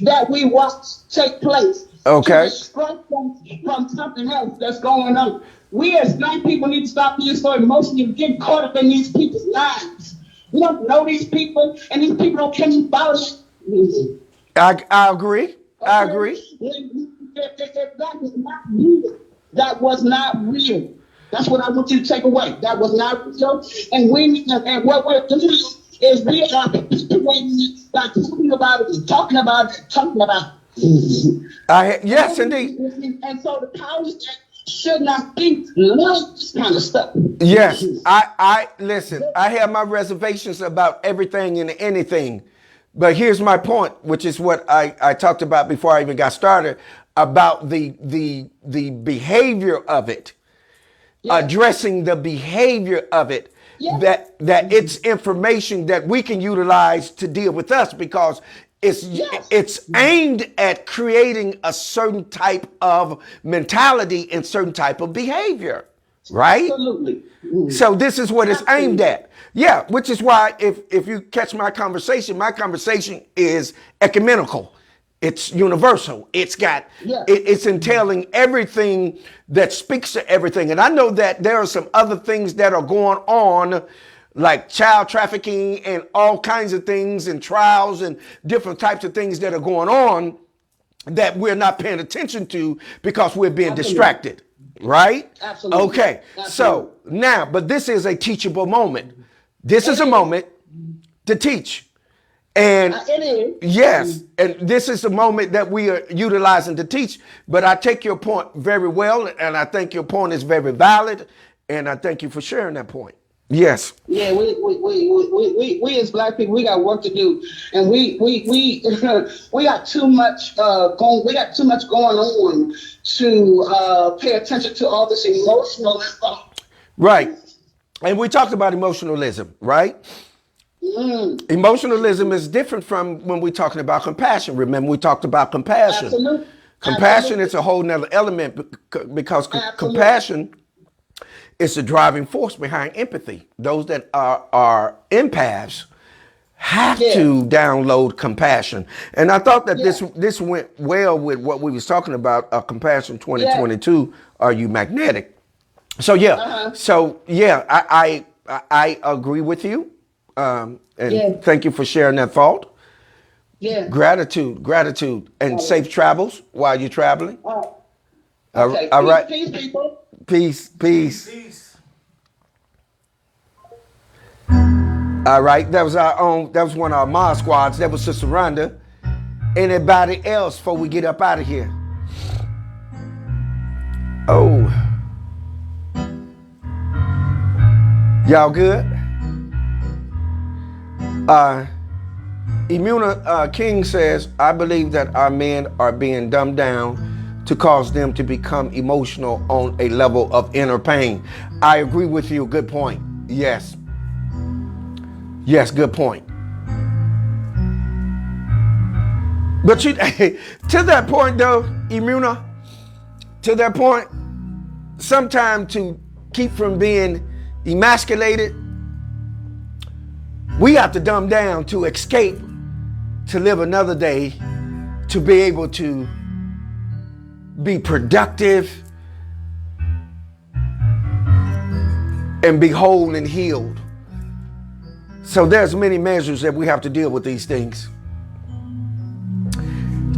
that we watch take place. Okay. To distract from something else that's going on. We as young people need to stop being so emotional and get caught up in these people's lives. We don't know these people, and these people don't care about it. I agree. I agree. That was not real. That was not real. That's what I want you to take away. That was not real. And what we're doing is we are perpetuating it by talking about it and talking about it and talking about it. Yes, indeed. And so the powers that should not think like this kind of stuff. Yes, I listen, I have my reservations about everything and anything. But here's my point, which is what I talked about before I even got started, about the behavior of it, addressing the behavior of it, that it's information that we can utilize to deal with us, because it's aimed at creating a certain type of mentality and certain type of behavior, right? Absolutely. So this is what it's aimed at. Yeah, which is why if you catch my conversation is ecumenical. It's universal. It's got, it's entailing everything that speaks to everything. And I know that there are some other things that are going on, like child trafficking and all kinds of things and trials and different types of things that are going on that we're not paying attention to because we're being distracted. Right? Absolutely. Okay. Absolutely. So now, but this is a teachable moment. This is a moment to teach. And it is. Yes, and this is the moment that we are utilizing to teach. But I take your point very well, and I think your point is very valid, and I thank you for sharing that point. Yes. Yeah, we as Black people, we got work to do, and we got too much going. We got too much going on to pay attention to all this emotional stuff. Right, and we talked about emotionalism, right? Emotionalism is different from when we're talking about compassion. Remember, we talked about compassion. Absolutely. Compassion is a whole nother element because compassion is the driving force behind empathy. Those that are empaths have to download compassion. And I thought that this went well with what we was talking about, Compassion 2022, Are You Magnetic? So I agree with you. And thank you for sharing that thought. Yeah. Gratitude, and safe travels while you're traveling. Okay. All right. Peace, people. Peace. All right. That was one of our mod squads. That was Sister Rhonda. Anybody else before we get up out of here? Oh. Y'all good? Imuna King says, I believe that our men are being dumbed down to cause them to become emotional on a level of inner pain. I agree with you. Good point. Yes, good point. But to that point though, Imuna, to that point, sometimes to keep from being emasculated, we have to dumb down to escape, to live another day, to be able to be productive and be whole and healed. So there's many measures that we have to deal with these things.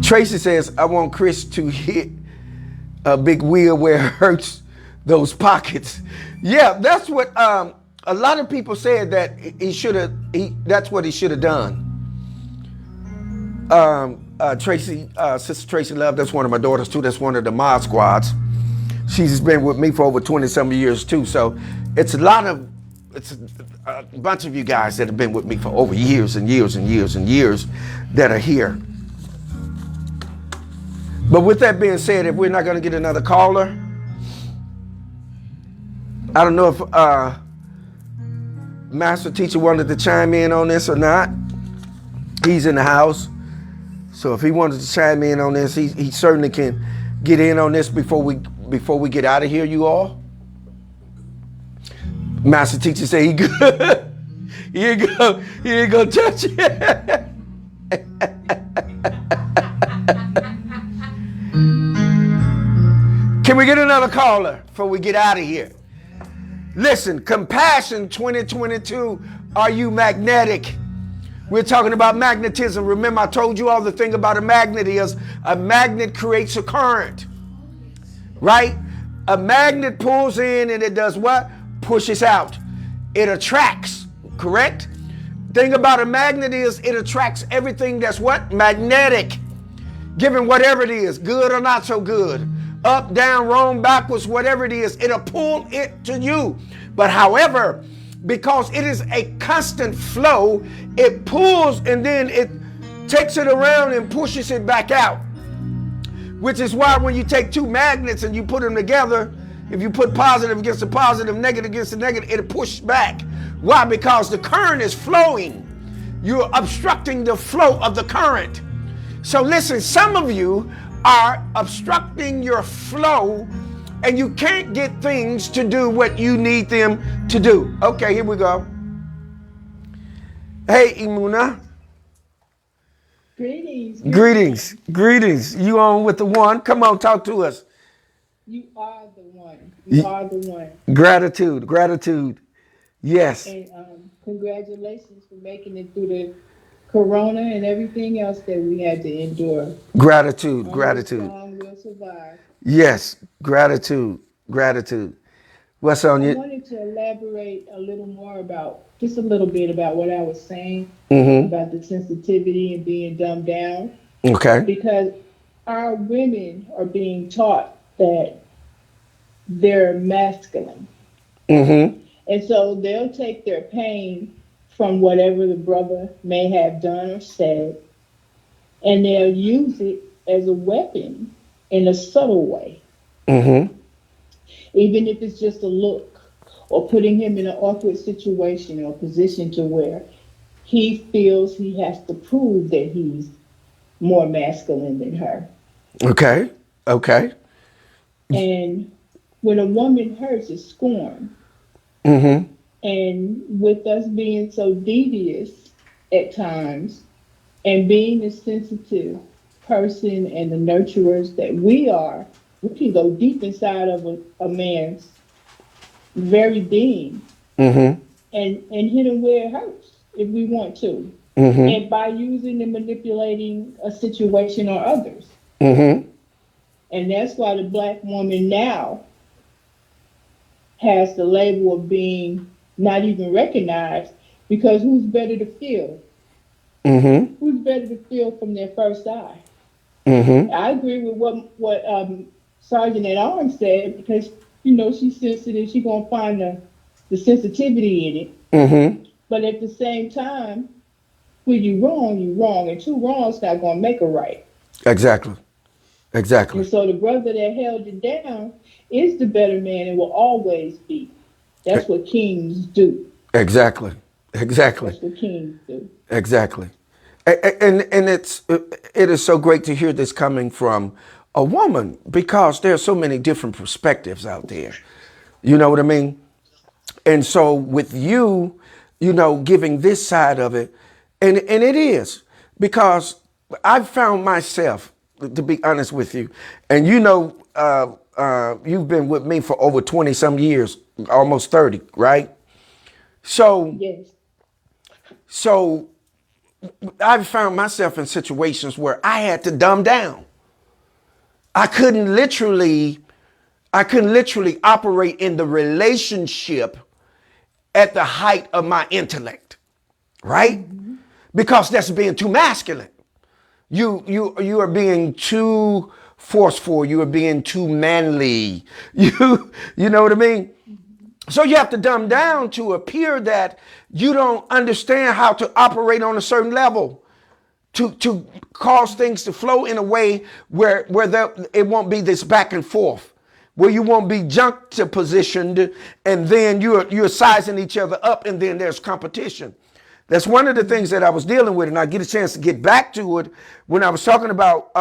Tracy says, I want Chris to hit a big wheel where it hurts those pockets. Yeah, that's what a lot of people said that that's what he should have done. Tracy, Sister Tracy Love, that's one of my daughters too. That's one of the mod squads. She's been with me for over 20-some years too. So it's a bunch of you guys that have been with me for over years and years and years and years that are here. But with that being said, if we're not going to get another caller, I don't know if Master Teacher wanted to chime in on this or not. He's in the house. So if he wanted to chime in on this, he certainly can get in on this before we get out of here, you all. Master Teacher say he good. He ain't gonna touch it. Can we get another caller before we get out of here? Listen, Compassion 2022, Are You Magnetic? We're talking about magnetism. Remember, I told you all the thing about a magnet is a magnet creates a current, right? A magnet pulls in and it does what? Pushes out. It attracts, correct? Thing about a magnet is it attracts everything that's what? Magnetic. Given whatever it is, good or not so good, up, down, wrong, backwards, whatever it is, it'll pull it to you. But however, because it is a constant flow, it pulls and then it takes it around and pushes it back out. Which is why when you take two magnets and you put them together, if you put positive against the positive, negative against the negative, it'll push back. Why? Because the current is flowing. You're obstructing the flow of the current. So listen, some of you are obstructing your flow and you can't get things to do what you need them to do. Okay, here we go. Hey, Imuna. Greetings. Greetings. You on with the one? Come on, talk to us. You are the one. You are the one. Gratitude. Yes. And congratulations for making it through the corona and everything else that we had to endure. Gratitude. Strong, we'll survive. Yes, gratitude. What's on you? I wanted to elaborate a little more just a little bit about what I was saying about the sensitivity and being dumbed down. Okay. Because our women are being taught that they're masculine. And so they'll take their pain from whatever the brother may have done or said, and they'll use it as a weapon in a subtle way. Even if it's just a look or putting him in an awkward situation or position to where he feels he has to prove that he's more masculine than her. Okay. And when a woman hurts, it's scorn. And with us being so devious at times and being the sensitive person and the nurturers that we are, we can go deep inside of a man's very being and hit him where it hurts if we want to. And by using and manipulating a situation or others. And that's why the black woman now has the label of being not even recognized, because who's better to feel? Who's better to feel from their first eye? I agree with what Sergeant at Arms said, because she's sensitive. She's gonna find the sensitivity in it. But at the same time, when you're wrong, and two wrongs not gonna make a right. Exactly. And so the brother that held it down is the better man and will always be. That's what kings do. Exactly. That's what kings do. Exactly. And it is so great to hear this coming from a woman, because there are so many different perspectives out there. You know what I mean? And so with you, giving this side of it, and it is, because I've found myself, to be honest with you, and you've been with me for over 20 some years, almost 30, right? So, yes. So I've found myself in situations where I had to dumb down. I couldn't literally operate in the relationship at the height of my intellect, right? Because that's being too masculine. You are being too forceful. You are being too manly. You know what I mean? So you have to dumb down to appear that you don't understand how to operate on a certain level, to cause things to flow in a way where it won't be this back and forth, where you won't be juxtapositioned and then you're sizing each other up and then there's competition. That's one of the things that I was dealing with, and I get a chance to get back to it when I was talking about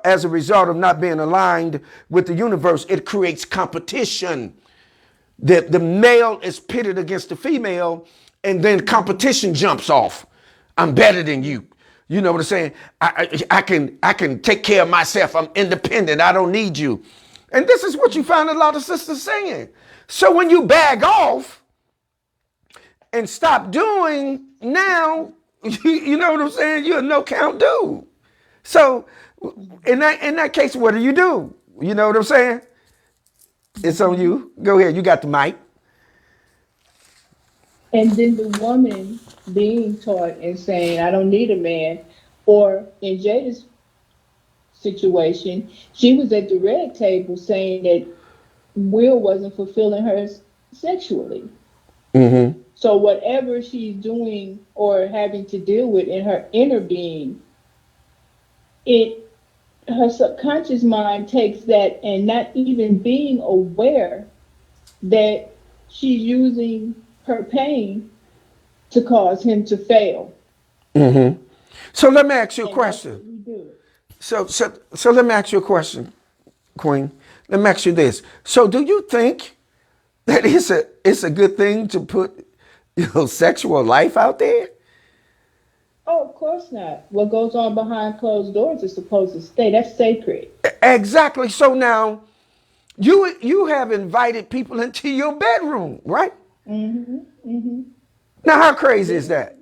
as a result of not being aligned with the universe, it creates competition. The male is pitted against the female, and then competition jumps off. I'm better than you. You know what I'm saying? I can take care of myself. I'm independent. I don't need you. And this is what you find a lot of sisters saying. So when you bag off and stop doing, now, you know what I'm saying? You're a no count dude. So in that case, what do? You know what I'm saying? It's on you. Go ahead. You got the mic. And then the woman being taught and saying, I don't need a man. Or in Jada's situation, she was at the red table saying that Will wasn't fulfilling her sexually. Mm-hmm. So whatever she's doing or having to deal with in her inner being, it her subconscious mind takes that and not even being aware that she's using her pain to cause him to fail. Mm-hmm. So let me ask you a And that's question. what we do. So let me ask you a question, Queen. Let me ask you this. So do you think that it's a good thing to put, sexual life out there? Oh, of course not. What goes on behind closed doors is supposed to stay. That's sacred. Exactly. So now you have invited people into your bedroom, right? Mm-hmm. Mm-hmm. Now how crazy is that?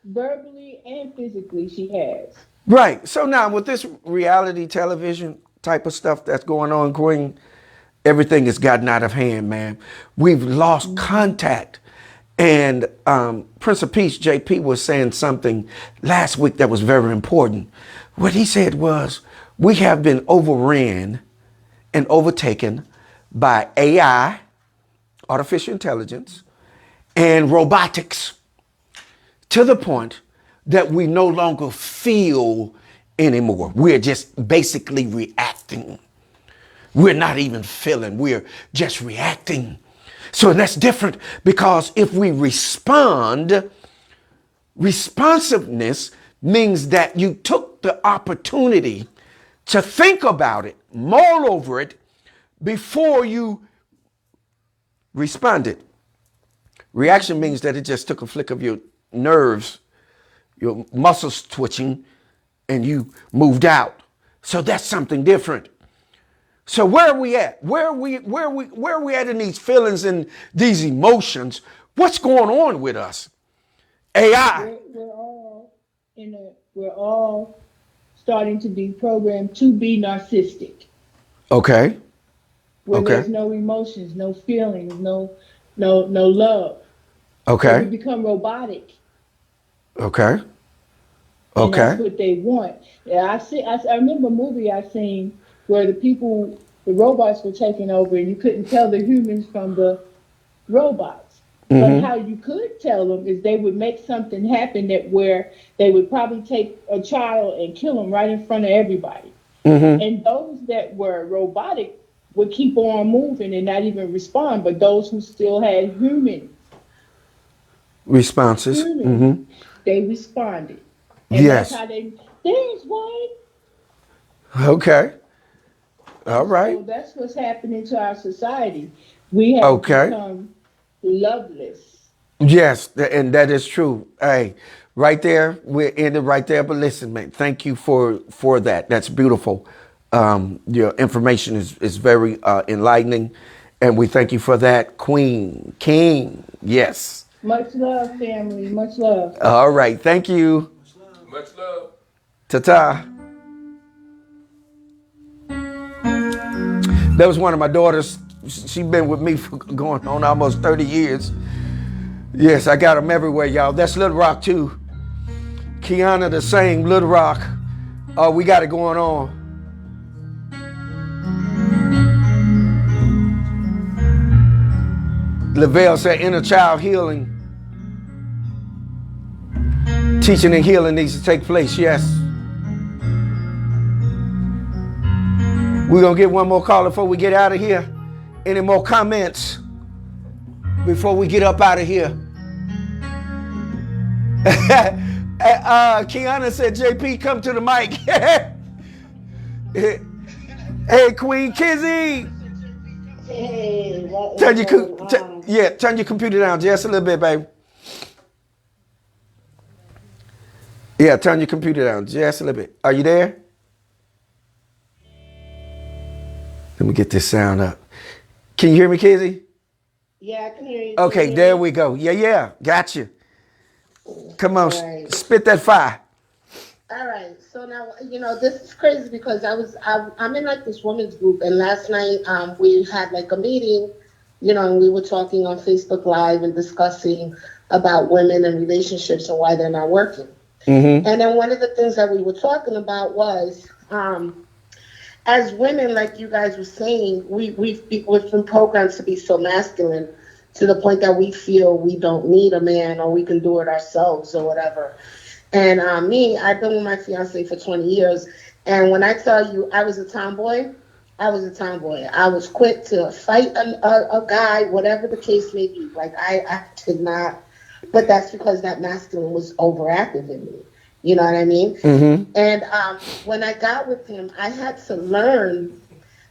Verbally and physically, she has. Right. So now with this reality television type of stuff that's going on, Queen, everything has gotten out of hand, man. We've lost Mm-hmm. contact. And Prince of Peace, JP, was saying something last week that was very important. What he said was, we have been overran and overtaken by AI, artificial intelligence, and robotics to the point that we no longer feel anymore. We're just basically reacting. We're not even feeling, we're just reacting. So that's different because if we respond, responsiveness means that you took the opportunity to think about it, mull over it before you responded. Reaction means that it just took a flick of your nerves, your muscles twitching, and you moved out. So that's something different. So where are we at? Where are we at in these feelings and these emotions? What's going on with us? AI. We're all starting to be programmed to be narcissistic, Okay. where Okay. there's no emotions, no feelings, no love. So we Okay. become robotic, Okay. and that's Okay. what they want. Yeah, I remember a movie I seen where the robots were taking over, and you couldn't tell the humans from the robots. But Mm-hmm. how you could tell them is they would make something happen that where they would probably take a child and kill them right in front of everybody. Mm-hmm. And those that were robotic would keep on moving and not even respond. But those who still had Responses. human, Mm-hmm. they responded. And that's Yes. how there's one. Okay. All And right. so that's what's happening to our society. We have Okay. become loveless. Yes, and that is true. Hey, right there, we're ended right there. But listen, man, thank you for that. That's beautiful. Your information is very enlightening, and we thank you for that, Queen King. Yes. Much love, family. Much love. All right. Thank you. Much love. Ta-ta. That was one of my daughters. She's been with me for going on almost 30 years. Yes, I got them everywhere, y'all. That's Little Rock, too. Kiana, the same, Little Rock. Oh, we got it going on. Lavelle said inner child healing. Teaching and healing needs to take place, yes. We're going to get one more caller before we get out of here. Any more comments before we get up out of here? Kiana said, JP, come to the mic. Hey, Queen Kizzy. Hey, turn your computer down just a little bit, baby. Yeah, turn your computer down just a little bit. Are you there? Let me get this sound up. Can you hear me, Kizzy? yeah, I can hear you. Okay, Can you there hear me? we go. Yeah, got you. Come on, All right. spit that fire. All right. So now, this is crazy because I'm in like this women's group, and last night we had like a meeting, and we were talking on Facebook Live and discussing about women and relationships and why they're not working. Mm-hmm. And then one of the things that we were talking about was, as women, like you guys were saying, we've been programmed to be so masculine to the point that we feel we don't need a man or we can do it ourselves or whatever. And I've been with my fiance for 20 years. And when I tell you I was a tomboy, I was a tomboy. I was quick to fight a guy, whatever the case may be. Like, I did not, but that's because that masculine was overactive in me. You know what I mean? Mm-hmm. And when I got with him, I had to learn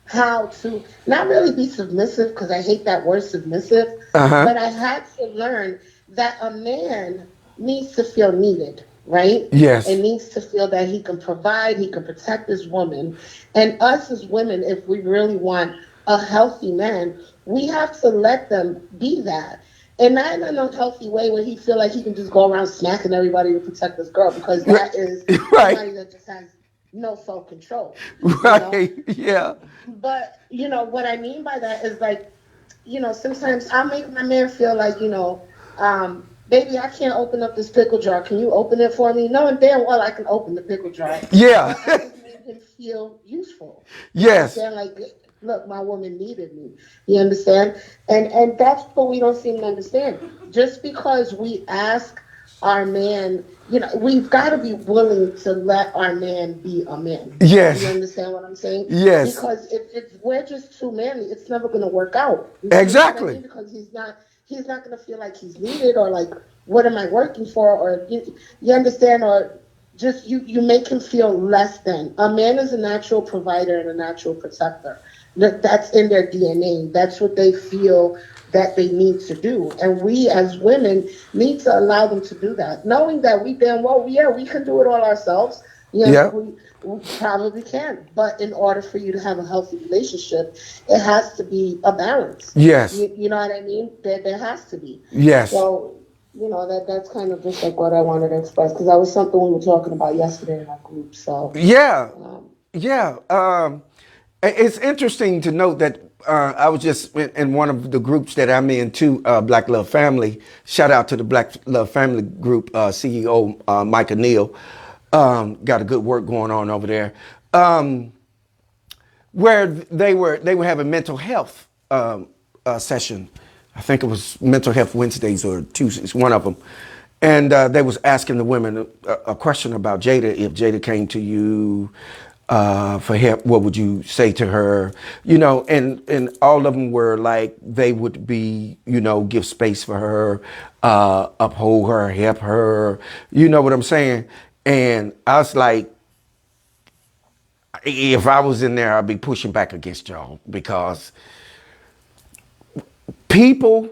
how to not really be submissive, because I hate that word submissive, but I had to learn that a man needs to feel needed, right? Yes. And needs to feel that he can provide, he can protect his woman. And us as women, if we really want a healthy man, we have to let them be that. And not in an unhealthy way where he feel like he can just go around smacking everybody to protect this girl, because that is somebody that just has no self-control. Right, yeah. But, what I mean by that is, like, sometimes I'll make my man feel like, baby, I can't open up this pickle jar. Can you open it for me? Knowing damn well I can open the pickle jar. Yeah. But I just made him feel useful. Yes. Like, look, my woman needed me. You understand? And that's what we don't seem to understand. Just because we ask our man, we've got to be willing to let our man be a man. Yes. You understand what I'm saying? Yes. Because if we're just too manly, it's never going to work out. Exactly. Because he's not going to feel like he's needed, or like, what am I working for? Or you understand? Or just you make him feel less than. A man is a natural provider and a natural protector. That's in their DNA. That's what they feel that they need to do. And we as women need to allow them to do that, knowing that we damn well, we can do it all ourselves. We probably can. But in order for you to have a healthy relationship, it has to be a balance. Yes. You know what I mean? There has to be. Yes. So, that's kind of just like what I wanted to express, because that was something we were talking about yesterday in our group. So yeah. It's interesting to note that I was just in one of the groups that I'm in too, Black Love Family. Shout out to the Black Love Family group, CEO Micah Neal. Got a good work going on over there. Where they were having mental health session. I think it was Mental Health Wednesdays or Tuesdays, one of them. And they was asking the women a question about Jada. If Jada came to you for help, what would you say to her? And all of them were like, they would be, give space for her, uphold her, help her. You know what I'm saying? And I was like, if I was in there, I'd be pushing back against y'all, because people,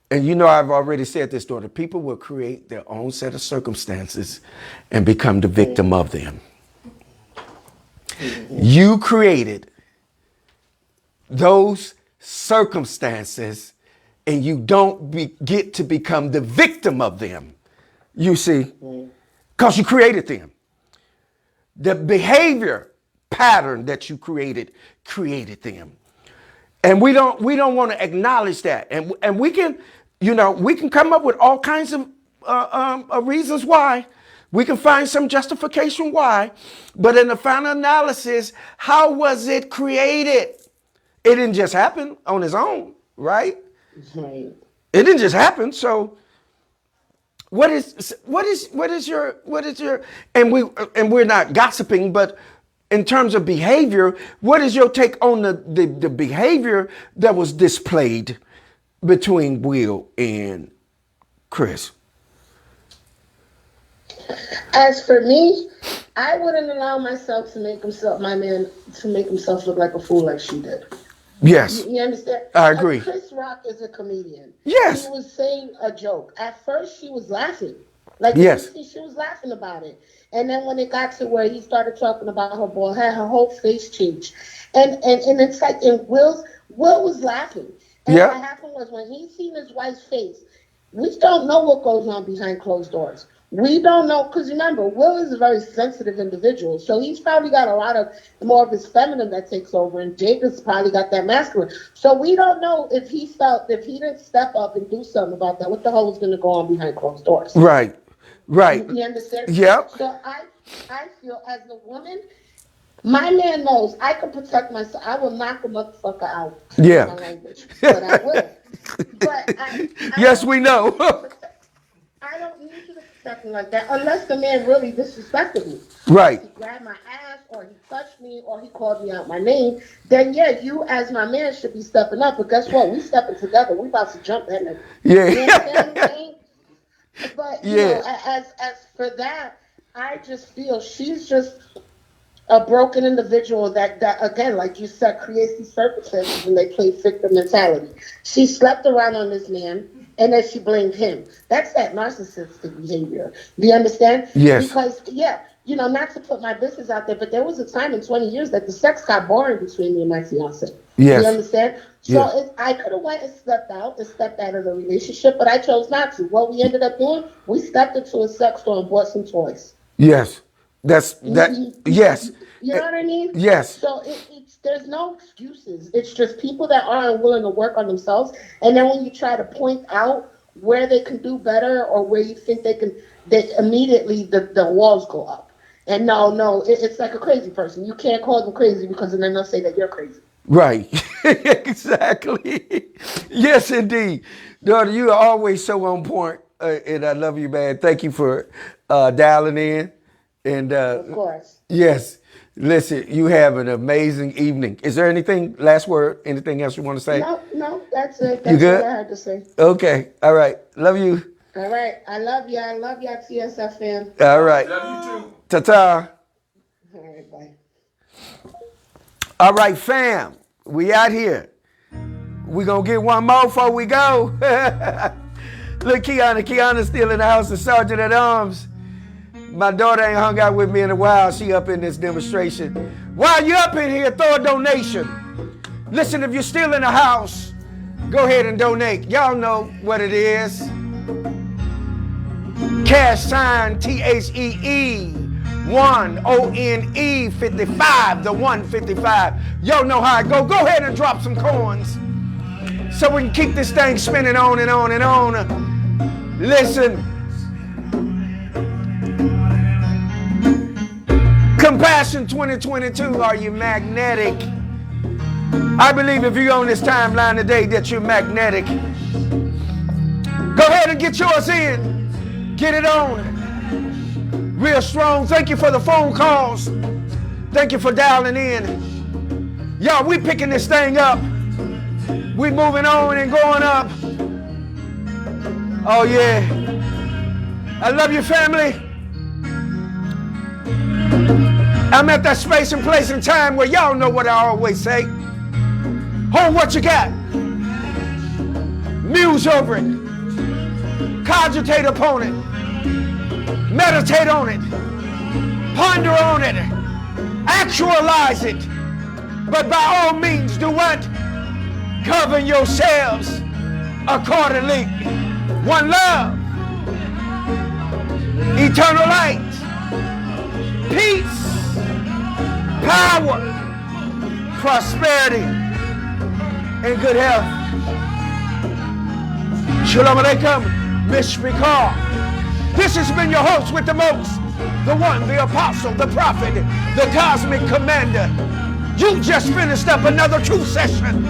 and I've already said this, daughter, people will create their own set of circumstances and become the victim of them. You created those circumstances, and you don't get to become the victim of them. You see, because you created them. The behavior pattern that you created them. And we don't want to acknowledge that. And we can, we can come up with all kinds of reasons why. We can find some justification why. But in the final analysis, how was it created? It didn't just happen on its own, right? Right. It didn't just happen. So what is your and we're not gossiping, but in terms of behavior, what is your take on the behavior that was displayed between Will and Chris? As for me, I wouldn't allow myself to make my man make himself look like a fool like she did. Yes. You understand? I agree. Chris Rock is a comedian. Yes. He was saying a joke. At first, she was laughing. Like, yes. She was laughing about it. And then when it got to where he started talking about her bald head, her whole face changed. And it's like, and Will was laughing. And what happened was, when he seen his wife's face, we don't know what goes on behind closed doors. We don't know, because remember, Will is a very sensitive individual, so he's probably got a lot of more of his feminine that takes over, and Jada's probably got that masculine. So we don't know if he didn't step up and do something about that, what the hell was going to go on behind closed doors. Right. You understand? Yep. So I feel as a woman, my man knows I can protect myself. I will knock a motherfucker out. Yeah. My language, but I will. But Yes, we know. I don't need you to protect me like that unless the man really disrespected me. Right. If he grabbed my ass or he touched me or he called me out my name, then yeah, you as my man should be stepping up. But guess what? We stepping together. We about to jump that nigga. Yeah. You understand what I'm saying? But you know, as for that, I just feel she's just a broken individual that again, like you said, creates these circumstances and they play victim mentality. She slept around on this man and then she blamed him. That's that narcissistic behavior. Do you understand? Yes. Because, you know, not to put my business out there, but there was a time in 20 years that the sex got boring between me and my fiance. Yes. You understand? So I could have went and stepped out of the relationship, but I chose not to. What we ended up doing, we stepped into a sex store and bought some toys. Yes. Yes. You know what I mean? Yes. So there's no excuses. It's just people that aren't willing to work on themselves. And then when you try to point out where they can do better or where you think they immediately the walls go up. And no, it's like a crazy person. You can't call them crazy because then they'll say that you're crazy. Right. Exactly. Yes, indeed. Daughter, you are always so on point, and I love you, man. Thank you for dialing in. And of course. Yes. Listen, you have an amazing evening. Is there last word, anything else you want to say? No, that's it. You good? That's what I had to say. Okay. All right. Love you. All right. I love you. I love y'all, TSF fam. All right. Love you too. Ta-ta. All right, bye. All right, fam. We out here. We gonna get one more before we go. Look, Kiana's still in the house, the sergeant at arms. My daughter ain't hung out with me in a while. She up in this demonstration. While you up in here, throw a donation. Listen, if you're still in the house, go ahead and donate. Y'all know what it is. Cash sign THEE 1ONE 55, the 155. Y'all know how it go. Go ahead and drop some coins so we can keep this thing spinning on and on and on. Listen. Compassion 2022, are you magnetic? I believe if you're on this timeline today that you're magnetic. Go ahead and get yours in. Get it on. Real strong. Thank you for the phone calls. Thank you for dialing in. Y'all, we picking this thing up. We moving on and going up. Oh yeah. I love you, family. I'm at that space and place and time where y'all know what I always say. Hold what you got. Muse over it. Cogitate upon it. Meditate on it. Ponder on it. Actualize it. But by all means, do what? Govern yourselves accordingly. One love. Eternal light. Peace. Power, prosperity, and good health. Shalom Aleichem, Mishpikar. This has been your host with the most, the one, the apostle, the prophet, the cosmic commander. You just finished up another truth session.